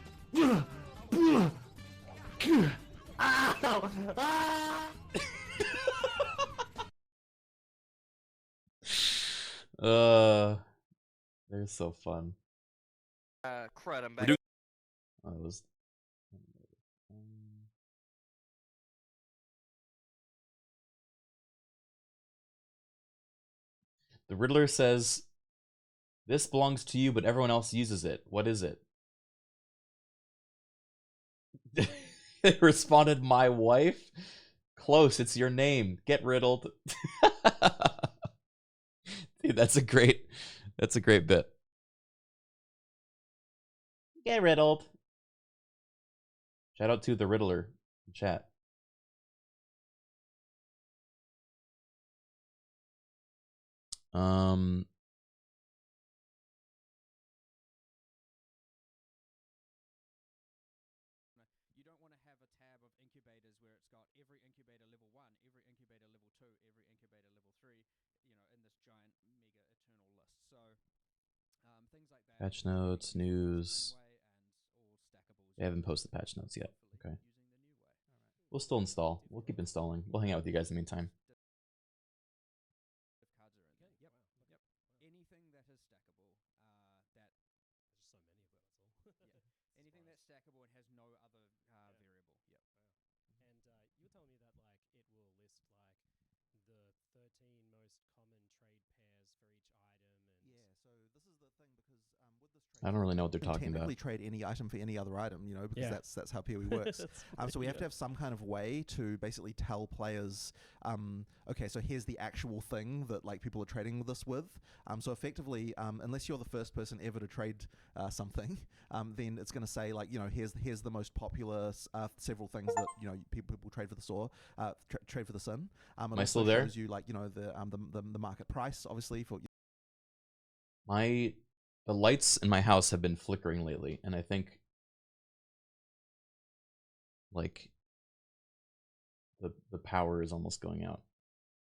They're so fun. Crud, I'm back. Oh, it was. The Riddler says, "This belongs to you, but everyone else uses it. What is it?" They responded, "My wife." Close, it's your name. Get riddled. Dude, that's a great bit. Get riddled. Shout out to the Riddler in chat. You don't want to have a tab of incubators where it's got every incubator level 1, every incubator level 2, every incubator level 3, you know, in this giant mega eternal list. So things like that. Patch notes, news. They haven't posted patch notes yet. Okay. We'll still install. We'll keep installing. We'll hang out with you guys in the meantime. Anything that is stackable, anything that's stackable and has no other variable. And you're telling me that like it will list like the 13 most common trade pairs for each item, and so this is the thing, because with this trade, I don't really know what they're you can talking about. technically trade any item for any other item, you know, because that's how PoE works. So we have to have some kind of way to basically tell players, okay, so here's the actual thing that like people are trading this with. So effectively, unless you're the first person ever to trade something, then it's going to say like, you know, here's the most popular several things that, you know, people trade for the SOAR, trade for the Sin. Am I still there? Shows you like, you know, the market price, obviously, for The lights in my house have been flickering lately, and I think like the power is almost going out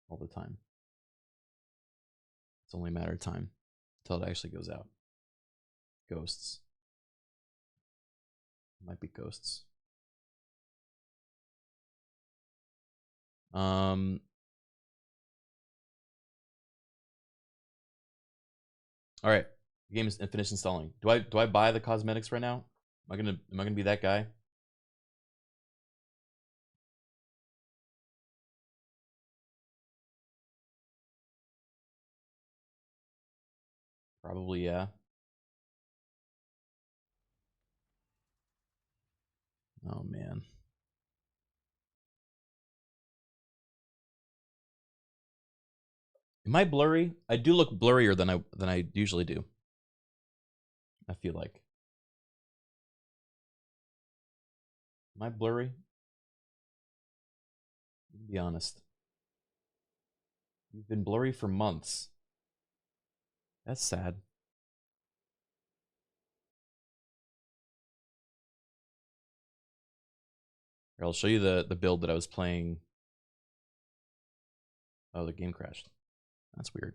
all the time. It's only a matter of time until it actually goes out. Ghosts. Might be ghosts. All right, the game is finished installing. Do I buy the cosmetics right now? Am I gonna be that guy? Probably, yeah. Oh man. Am I blurry? I do look blurrier than I usually do. I feel like. Am I blurry? Be honest. You've been blurry for months. That's sad. Here, I'll show you the build that I was playing. Oh, the game crashed. That's weird.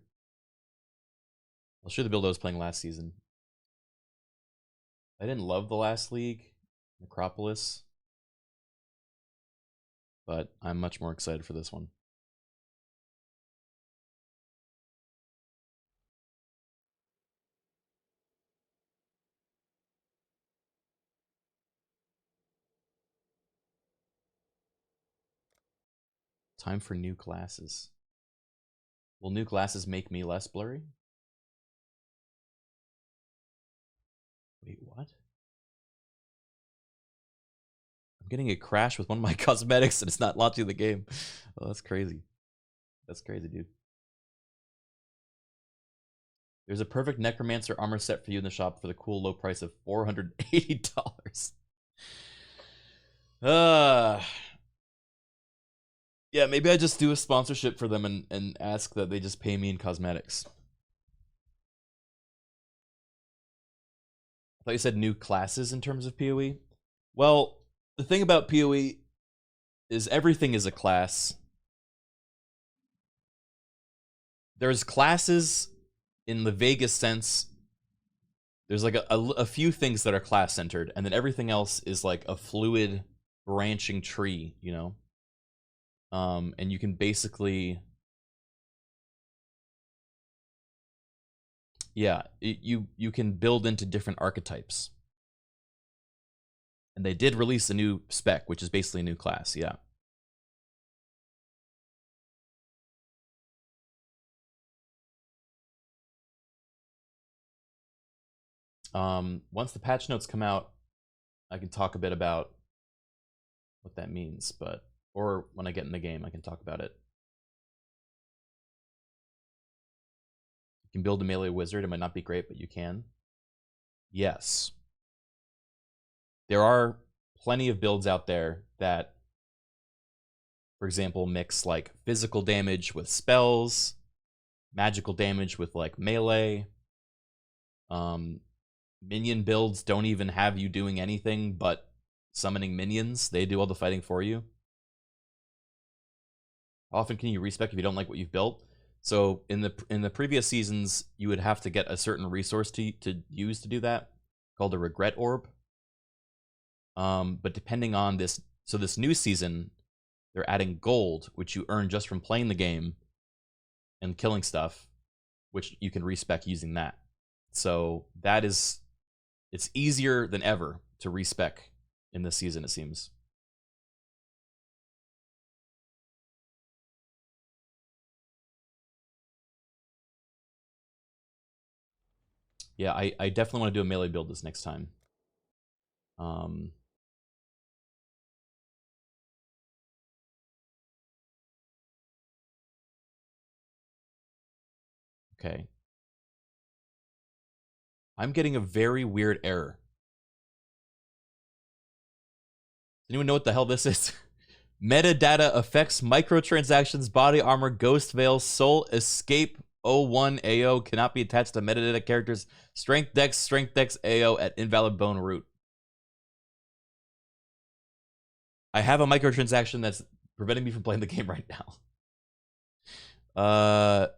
I'll show you the build I was playing last season. I didn't love the last league, Necropolis, but I'm much more excited for this one. Time for new classes. Will new classes make me less blurry? Wait, what? I'm getting a crash with one of my cosmetics and it's not launching the game. Oh, that's crazy. That's crazy, dude. There's a perfect Necromancer armor set for you in the shop for the cool low price of $480. Yeah, maybe I just do a sponsorship for them and ask that they just pay me in cosmetics. I thought you said new classes in terms of PoE. Well, the thing about PoE is everything is a class. There's classes in the vaguest sense. There's like a few things that are class centered, and then everything else is like a fluid branching tree, you know? And you can basically, yeah, you can build into different archetypes. And they did release a new spec, which is basically a new class, yeah. Once the patch notes come out, I can talk a bit about what that means, or when I get in the game, I can talk about it. You can build a melee wizard. It might not be great, but you can. Yes. There are plenty of builds out there that, for example, mix like physical damage with spells, magical damage with like melee. Minion builds don't even have you doing anything but summoning minions. They do all the fighting for you. How often can you respec if you don't like what you've built? So in the previous seasons, you would have to get a certain resource to use to do that, called a regret orb. But depending on this, so this new season, they're adding gold, which you earn just from playing the game and killing stuff, which you can respec using that. So that is, it's easier than ever to respec in this season, it seems. Yeah, I definitely want to do a melee build this next time. Okay. I'm getting a very weird error. Does anyone know what the hell this is? Metadata affects microtransactions, body armor, ghost veil, soul escape 01 AO cannot be attached to metadata characters. Strength dex AO at invalid bone root. I have a microtransaction that's preventing me from playing the game right now.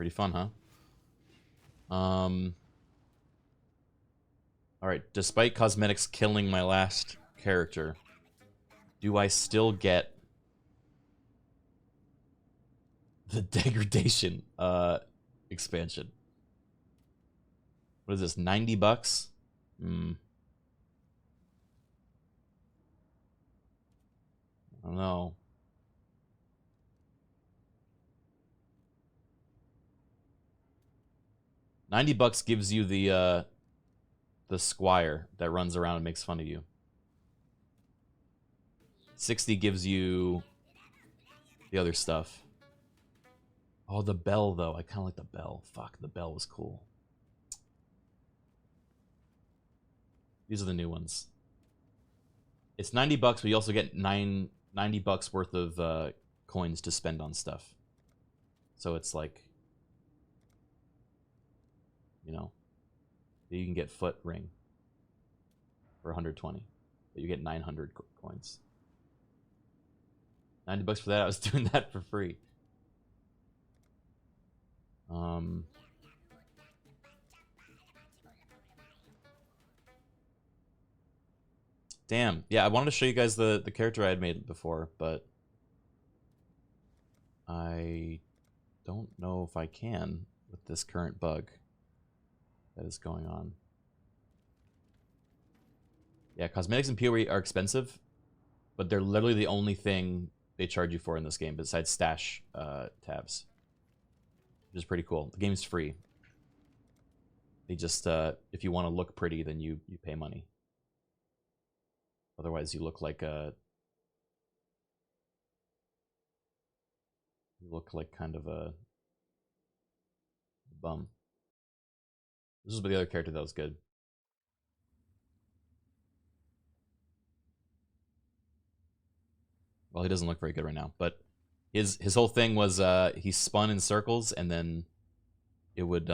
Pretty fun, huh? Alright, despite cosmetics killing my last character, do I still get the degradation expansion? What is this, 90 bucks? I don't know. $90 gives you the squire that runs around and makes fun of you. 60 gives you the other stuff. Oh, the bell, though. I kind of like the bell. Fuck, the bell was cool. These are the new ones. It's 90 bucks, but you also get 90 bucks worth of coins to spend on stuff. So it's like, you know, you can get foot ring for 120, but you get 900 coins. 90 bucks for that. I was doing that for free. Damn. Yeah, I wanted to show you guys the character I had made before, but I don't know if I can with this current bug that is going on. Yeah, cosmetics and PoE are expensive, but they're literally the only thing they charge you for in this game besides stash tabs, which is pretty cool. The game's free. They just, if you want to look pretty, then you pay money. Otherwise, you look like a... You look like kind of a bum. This was the other character that was good. Well, he doesn't look very good right now, but his whole thing was he spun in circles and then it would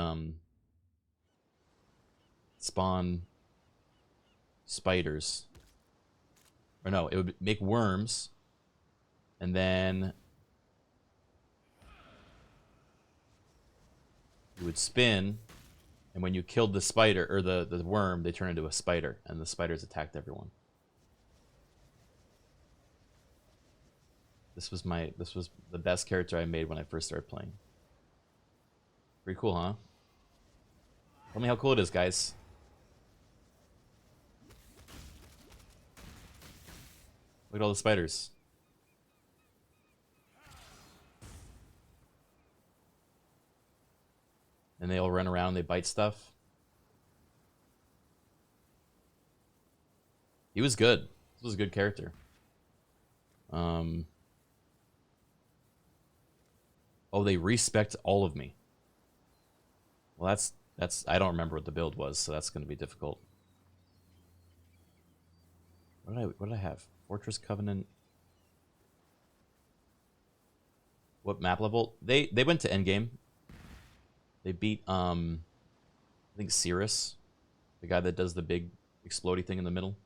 spawn spiders. Or no, it would make worms and then you would spin, and when you killed the spider or the worm, they turn into a spider, and the spiders attacked everyone. This was the best character I made when I first started playing. Pretty cool, huh? Tell me how cool it is, guys. Look at all the spiders. And they all run around, they bite stuff. He was good. This was a good character. Oh, they respect all of me. Well, that's I don't remember what the build was, so that's going to be difficult. What did I have? Fortress Covenant. What map level? They went to Endgame. They beat I think Cirrus, the guy that does the big explodey thing in the middle.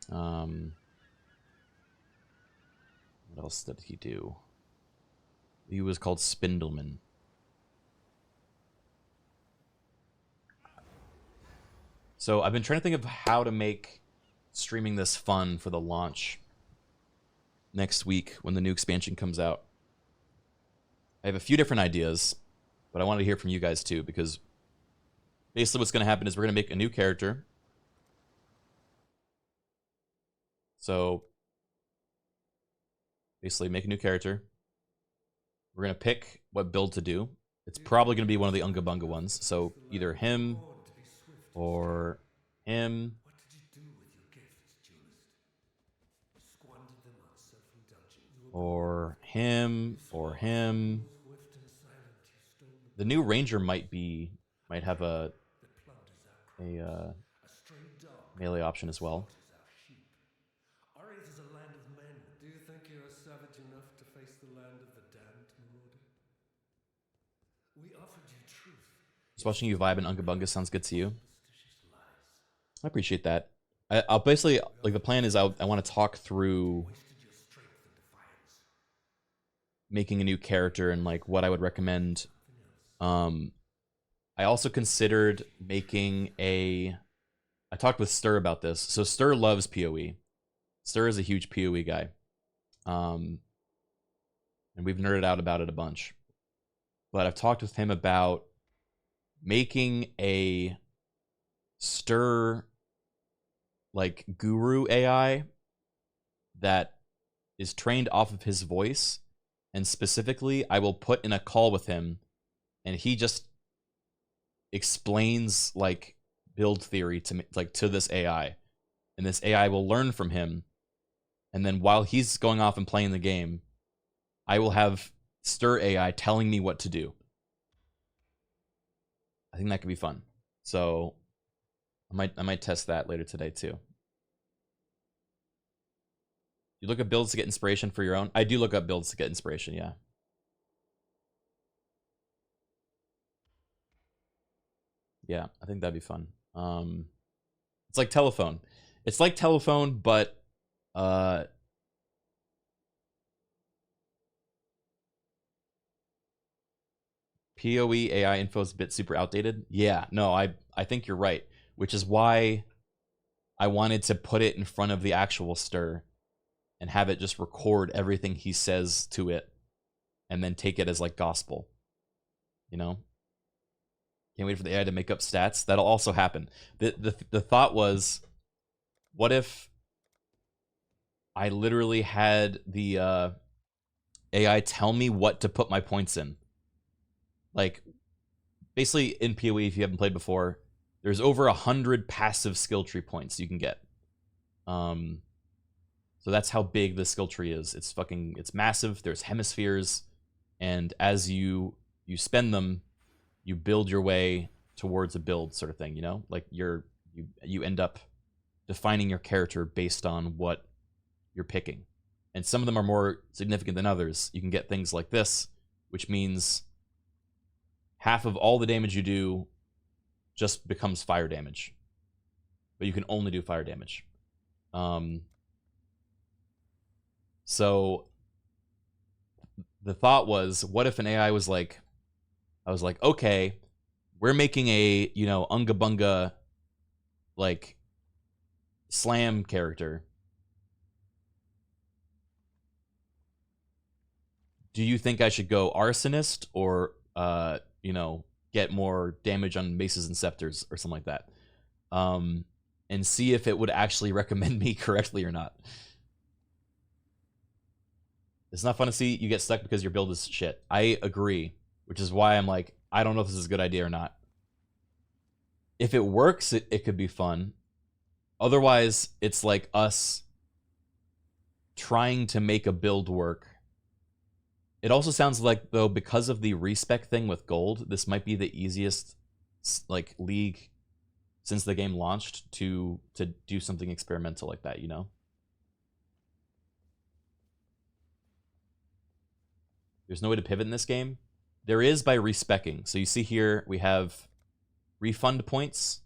What else did he do? He was called Spindleman. So I've been trying to think of how to make streaming this fun for the launch next week when the new expansion comes out. I have a few different ideas, but I wanted to hear from you guys too, because basically what's going to happen is we're going to make a new character. So basically make a new character. We're going to pick what build to do. It's probably going to be one of the Unga Bunga ones. So either him or him. Or him, or him. The new ranger might have a melee option as well. Do you think you are savage enough to face the land of the damned, Marauder? We offered you truth. Just watching you vibe in Unga Bunga sounds good to you. I appreciate that. I'll basically, like, the plan is I want to talk through making a new character and like what I would recommend. I also considered making a. I talked with Stir about this. So Stir loves PoE. Stir is a huge PoE guy, and we've nerded out about it a bunch. But I've talked with him about making a Stir like guru AI that is trained off of his voice, and specifically I will put in a call with him and he just explains like build theory to me, like to this AI, and this AI will learn from him, and then while he's going off and playing the game, I will have Stir AI telling me what to do. I think that could be fun. So I might test that later today too. You look up builds to get inspiration for your own? I do look up builds to get inspiration, yeah. Yeah, I think that'd be fun. It's like Telephone. It's like Telephone, but PoE AI info is a bit super outdated. Yeah, no, I think you're right, which is why I wanted to put it in front of the actual Stir and have it just record everything he says to it and then take it as like gospel. You know? Can't wait for the AI to make up stats. That'll also happen. The thought was, what if I literally had the AI tell me what to put my points in? Like, basically in PoE, if you haven't played before, there's over 100 passive skill tree points you can get. So that's how big the skill tree is. It's massive. There's hemispheres, and as you spend them, you build your way towards a build sort of thing, you know? Like you end up defining your character based on what you're picking. And some of them are more significant than others. You can get things like this, which means half of all the damage you do just becomes fire damage. But you can only do fire damage. So the thought was, what if an AI was like, I was like, okay, we're making a, you know, Unga Bunga, like, slam character. Do you think I should go arsonist or, you know, get more damage on maces and scepters or something like that? And see if it would actually recommend me correctly or not. It's not fun to see you get stuck because your build is shit. I agree, which is why I'm like, I don't know if this is a good idea or not. If it works, it could be fun. Otherwise, it's like us trying to make a build work. It also sounds like, though, because of the respec thing with gold, this might be the easiest like league since the game launched to do something experimental like that, you know? There's no way to pivot in this game. There is by respecking. So you see here we have refund points,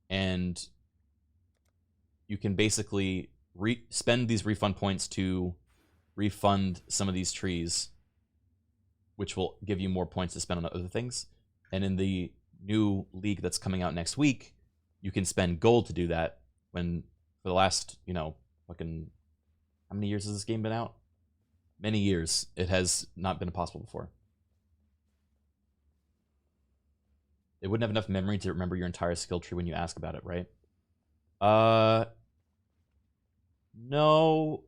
and you can basically spend these refund points to refund some of these trees, which will give you more points to spend on other things. And in the new league that's coming out next week, you can spend gold to do that, when for the last, you know, fucking, how many years has this game been out? Many years. It has not been possible before. It wouldn't have enough memory to remember your entire skill tree when you ask about it, right? No.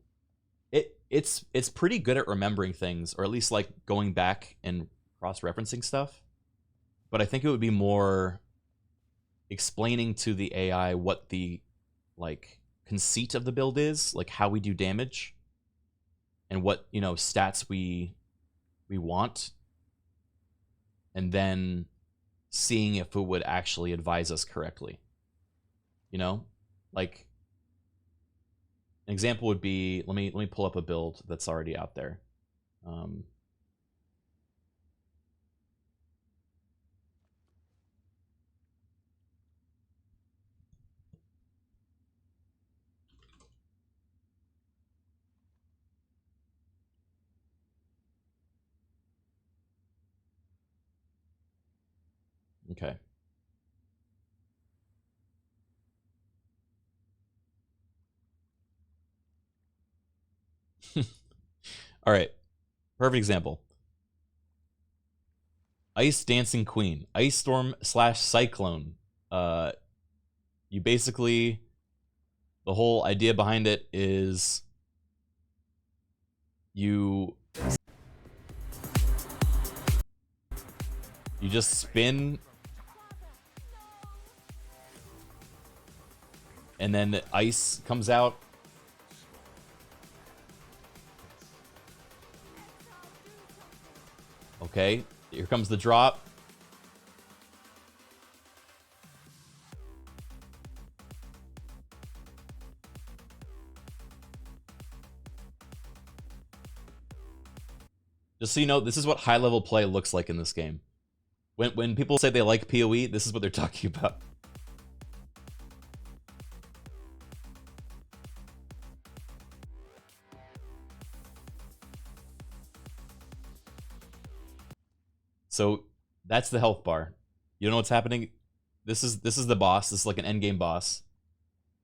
It's pretty good at remembering things, or at least like going back and cross-referencing stuff. But I think it would be more explaining to the AI what the like conceit of the build is, like how we do damage, and what, you know, stats we want, and then seeing if it would actually advise us correctly. You know, like an example would be, let me pull up a build that's already out there. Okay. All right. Perfect example. Ice Dancing Queen. Ice Storm / Cyclone. You basically, the whole idea behind it is you just spin and then the ice comes out. Okay, here comes the drop. Just so you know, this is what high-level play looks like in this game. When people say they like PoE, this is what they're talking about. So that's the health bar. You don't know what's happening? This is the boss. This is like an endgame boss.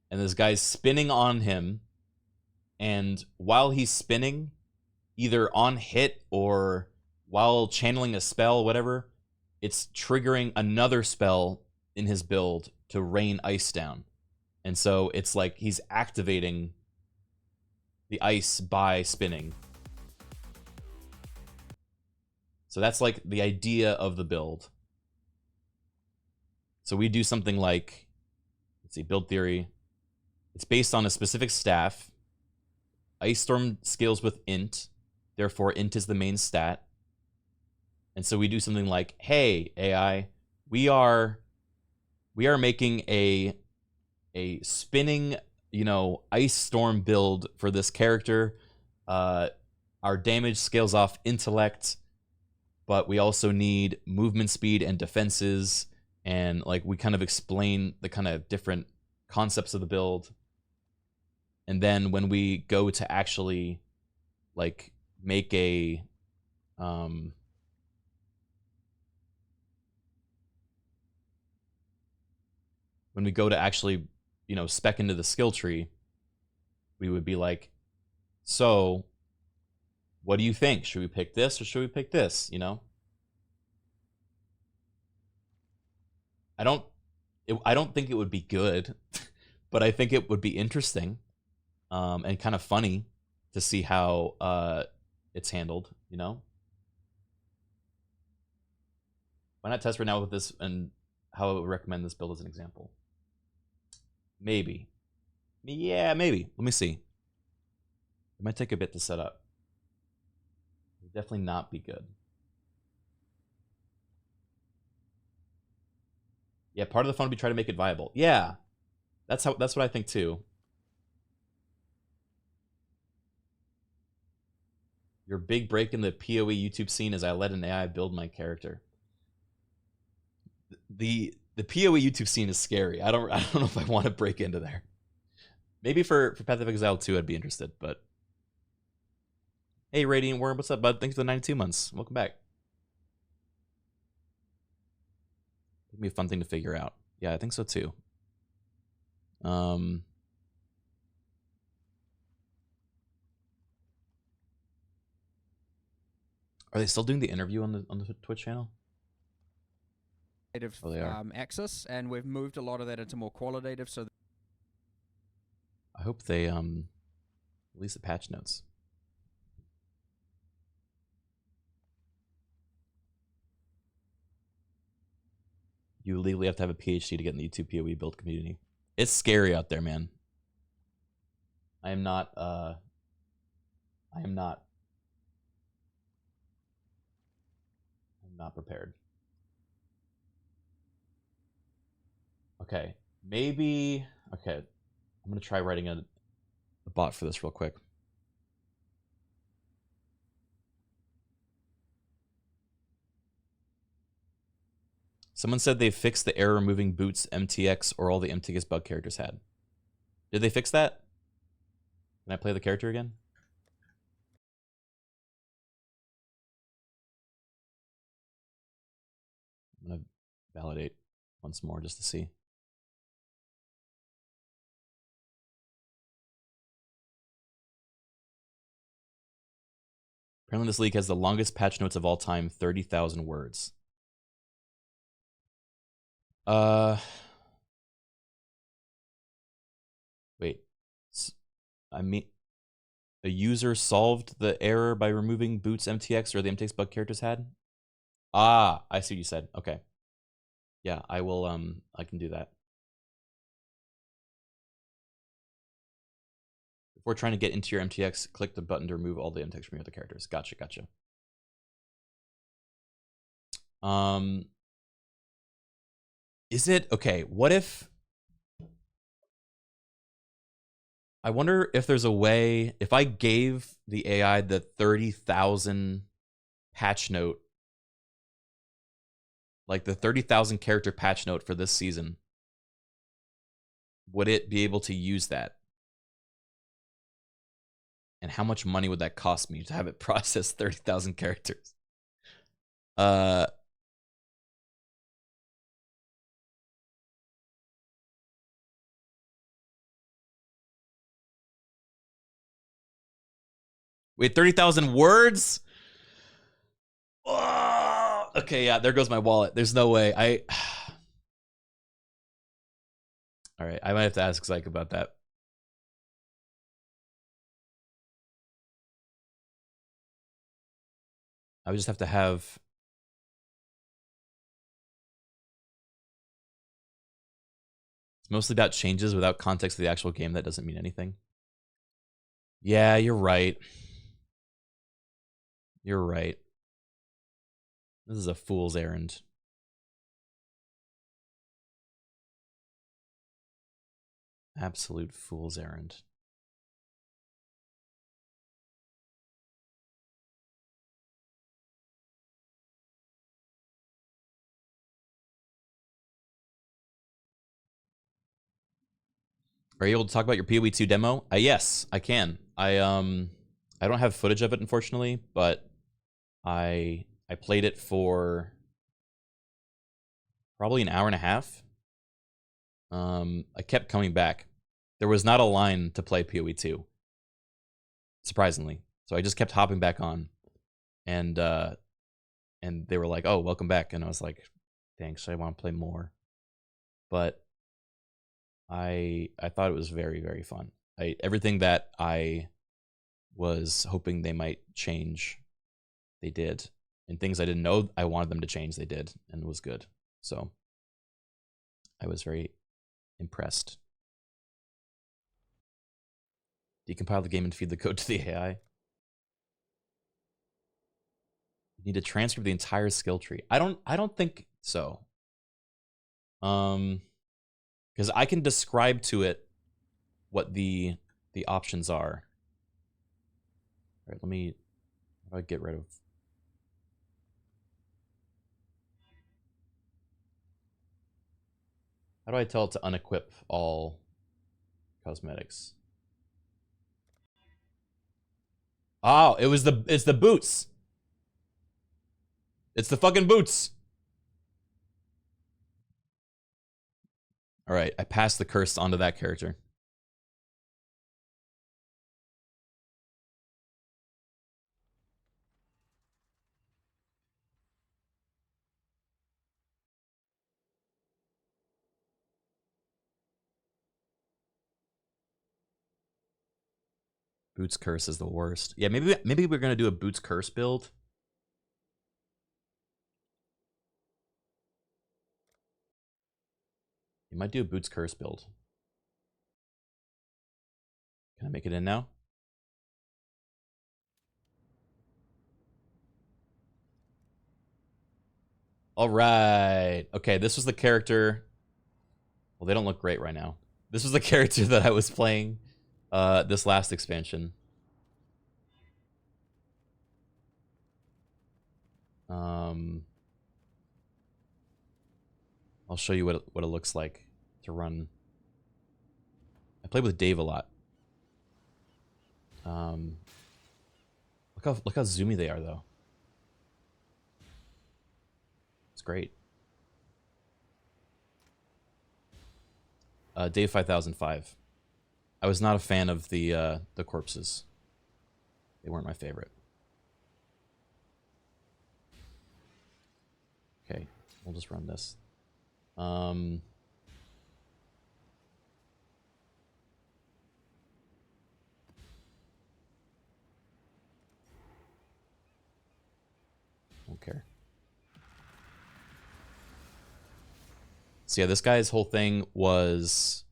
And this guy's spinning on him. And while he's spinning, either on hit or while channeling a spell, whatever, it's triggering another spell in his build to rain ice down. And so it's like he's activating the ice by spinning. So that's like the idea of the build. So we do something like, let's see, build theory. It's based on a specific staff. Ice Storm scales with int. Therefore, int is the main stat. And so we do something like, hey, AI, we are making a spinning, Ice Storm build for this character. Our damage scales off intellect, but we also need movement speed and defenses. And like we kind of explain the kind of different concepts of the build. And then when we go to actually like make a when we go to actually, spec into the skill tree, we would be like, so what do you think? Should we pick this or should we pick this? I don't think it would be good, but I think it would be interesting, and kind of funny to see how it's handled. Why not test right now with this and how I would recommend this build as an example? Maybe. Yeah, maybe. Let me see. It might take a bit to set up. It would definitely not be good. Yeah, part of the fun would be try to make it viable. Yeah, that's what I think too. Your big break in the PoE YouTube scene is I let an AI build my character. The PoE YouTube scene is scary. I don't know if I want to break into there. Maybe for Path of Exile 2 I'd be interested, but hey Radiant Worm, what's up, bud? Thanks for the 92 months. Welcome back. It'd be a fun thing to figure out. Yeah, I think so too. Are they still doing the interview on the Twitch channel? Oh, they are. Access, and we've moved a lot of that into more qualitative. So I hope they release the patch notes. You legally have to have a PhD to get in the YouTube PoE build community. It's scary out there, man. I am not prepared. Okay, maybe. Okay, I'm gonna try writing a bot for this real quick. Someone said they fixed the error removing Boots MTX or all the MTX bug characters had. Did they fix that? Can I play the character again? I'm gonna validate once more just to see. Apparently this leak has the longest patch notes of all time, 30,000 words. Wait. I mean, a user solved the error by removing Boots MTX or the MTX bug characters had? Ah, I see what you said. Okay. Yeah, I will, I can do that. If we're trying to get into your MTX, click the button to remove all the MTX from your other characters. Gotcha, gotcha. Is it, okay, what if, I wonder if there's a way, if I gave the AI the 30,000 patch note, like the 30,000 character patch note for this season, would it be able to use that? And how much money would that cost me to have it process 30,000 characters? Wait, 30,000 words? Oh, okay, yeah, there goes my wallet. There's no way. All right, I might have to ask Zyke about that. I would just have to have... It's mostly about changes without context of the actual game. That doesn't mean anything. Yeah, you're right. You're right. This is a fool's errand. Absolute fool's errand. Are you able to talk about your PoE 2 demo? Yes, I can. I don't have footage of it, unfortunately, but I played it for probably an hour and a half. I kept coming back. There was not a line to play PoE 2, surprisingly. So I just kept hopping back on, and they were like, "Oh, welcome back," and I was like, "Thanks, I want to play more." But I thought it was very, very fun. Everything that I was hoping they might change, they did. And things I didn't know I wanted them to change, they did, and it was good. So I was very impressed. Decompile the game and feed the code to the AI. You need to transcribe the entire skill tree. I don't think so. Because I can describe to it what the options are. All right, let me, how do I get rid of? How do I tell it to unequip all cosmetics? Oh, it's the boots. It's the fucking boots. All right, I passed the curse onto that character. Boots curse is the worst. Yeah, maybe we're gonna do a boots curse build. You might do a boots curse build. Can I make it in now? All right. Okay, this was the character. Well, they don't look great right now. This was the character that I was playing this last expansion. I'll show you what it looks like to run. I played with Dave a lot. Look how zoomy they are, though. It's great. Day 5005. I was not a fan of the corpses. They weren't my favorite. Okay, we'll just run this. Don't care. So yeah, this guy's whole thing was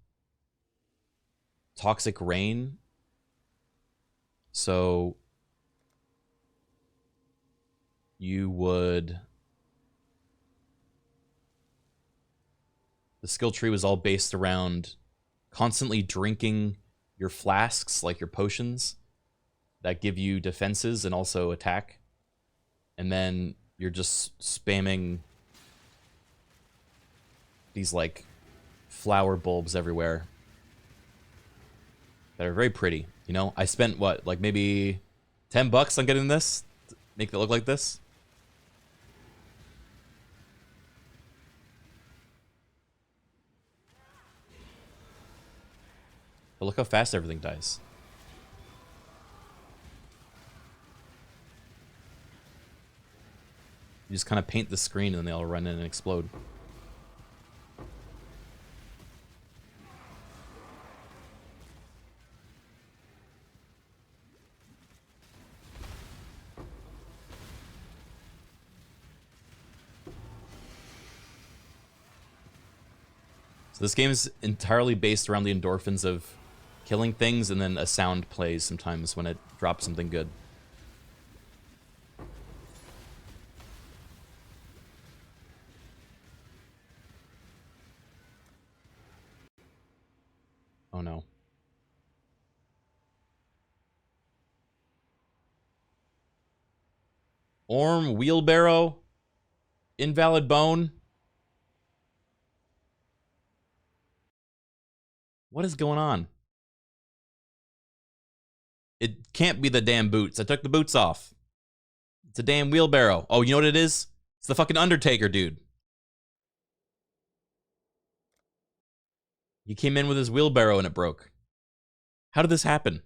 toxic rain. So you would... The skill tree was all based around constantly drinking your flasks, like your potions, that give you defenses and also attack. And then you're just spamming these, like, flower bulbs everywhere that are very pretty. You know, I spent, what, like maybe $10 on getting this? To make it look like this? But look how fast everything dies. You just kind of paint the screen and then they all run in and explode. So this game is entirely based around the endorphins of killing things, and then a sound plays sometimes when it drops something good. Oh no. Orm, wheelbarrow, invalid bone. What is going on? It can't be the damn boots. I took the boots off. It's a damn wheelbarrow. Oh, you know what it is? It's the fucking Undertaker, dude. He came in with his wheelbarrow and it broke. How did this happen?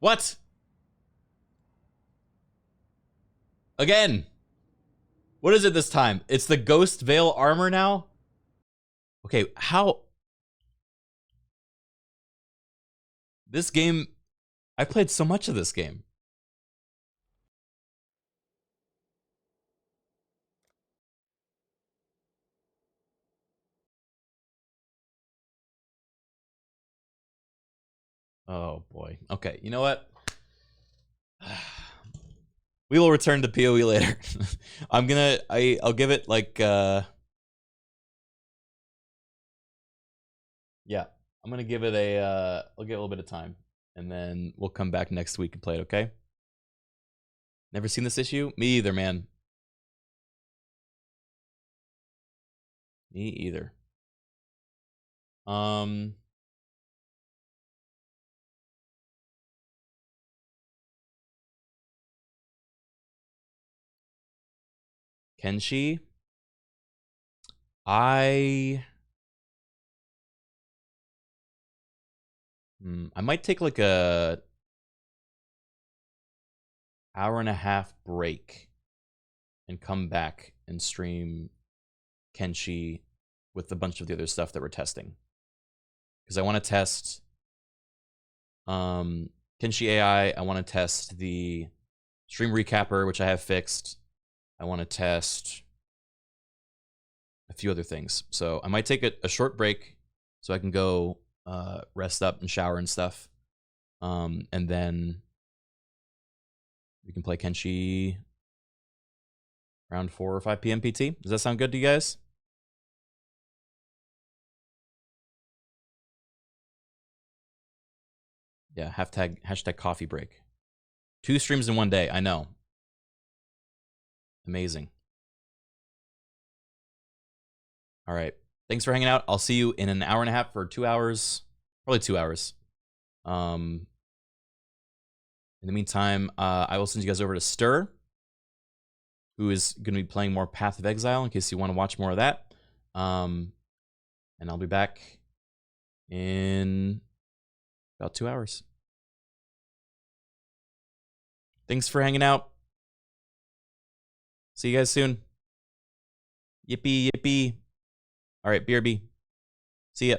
What? Again. What is it this time? It's the Ghost Veil armor now? Okay, how... This game... I played so much of this game. Oh boy. Okay, you know what? We will return to PoE later. I'll give it like yeah. I'm gonna give it a I'll give it a little bit of time. And then we'll come back next week and play it, okay? Never seen this issue? Me either, man. Me either. Kenshi? I might take like a hour and a half break and come back and stream Kenshi with a bunch of the other stuff that we're testing. Because I want to test Kenshi AI. I want to test the stream recapper, which I have fixed. I want to test a few other things. So I might take a short break so I can go rest up and shower and stuff. And then we can play Kenshi around 4 or 5 p.m. PT. Does that sound good to you guys? Yeah, hashtag coffee break. 2 streams in one day. I know. Amazing. All right. Thanks for hanging out. I'll see you in an hour and a half for 2 hours. Probably 2 hours. In the meantime, I will send you guys over to Stir, who is going to be playing more Path of Exile in case you want to watch more of that. And I'll be back in about 2 hours. Thanks for hanging out. See you guys soon. Yippee, yippee. All right, BRB. See ya.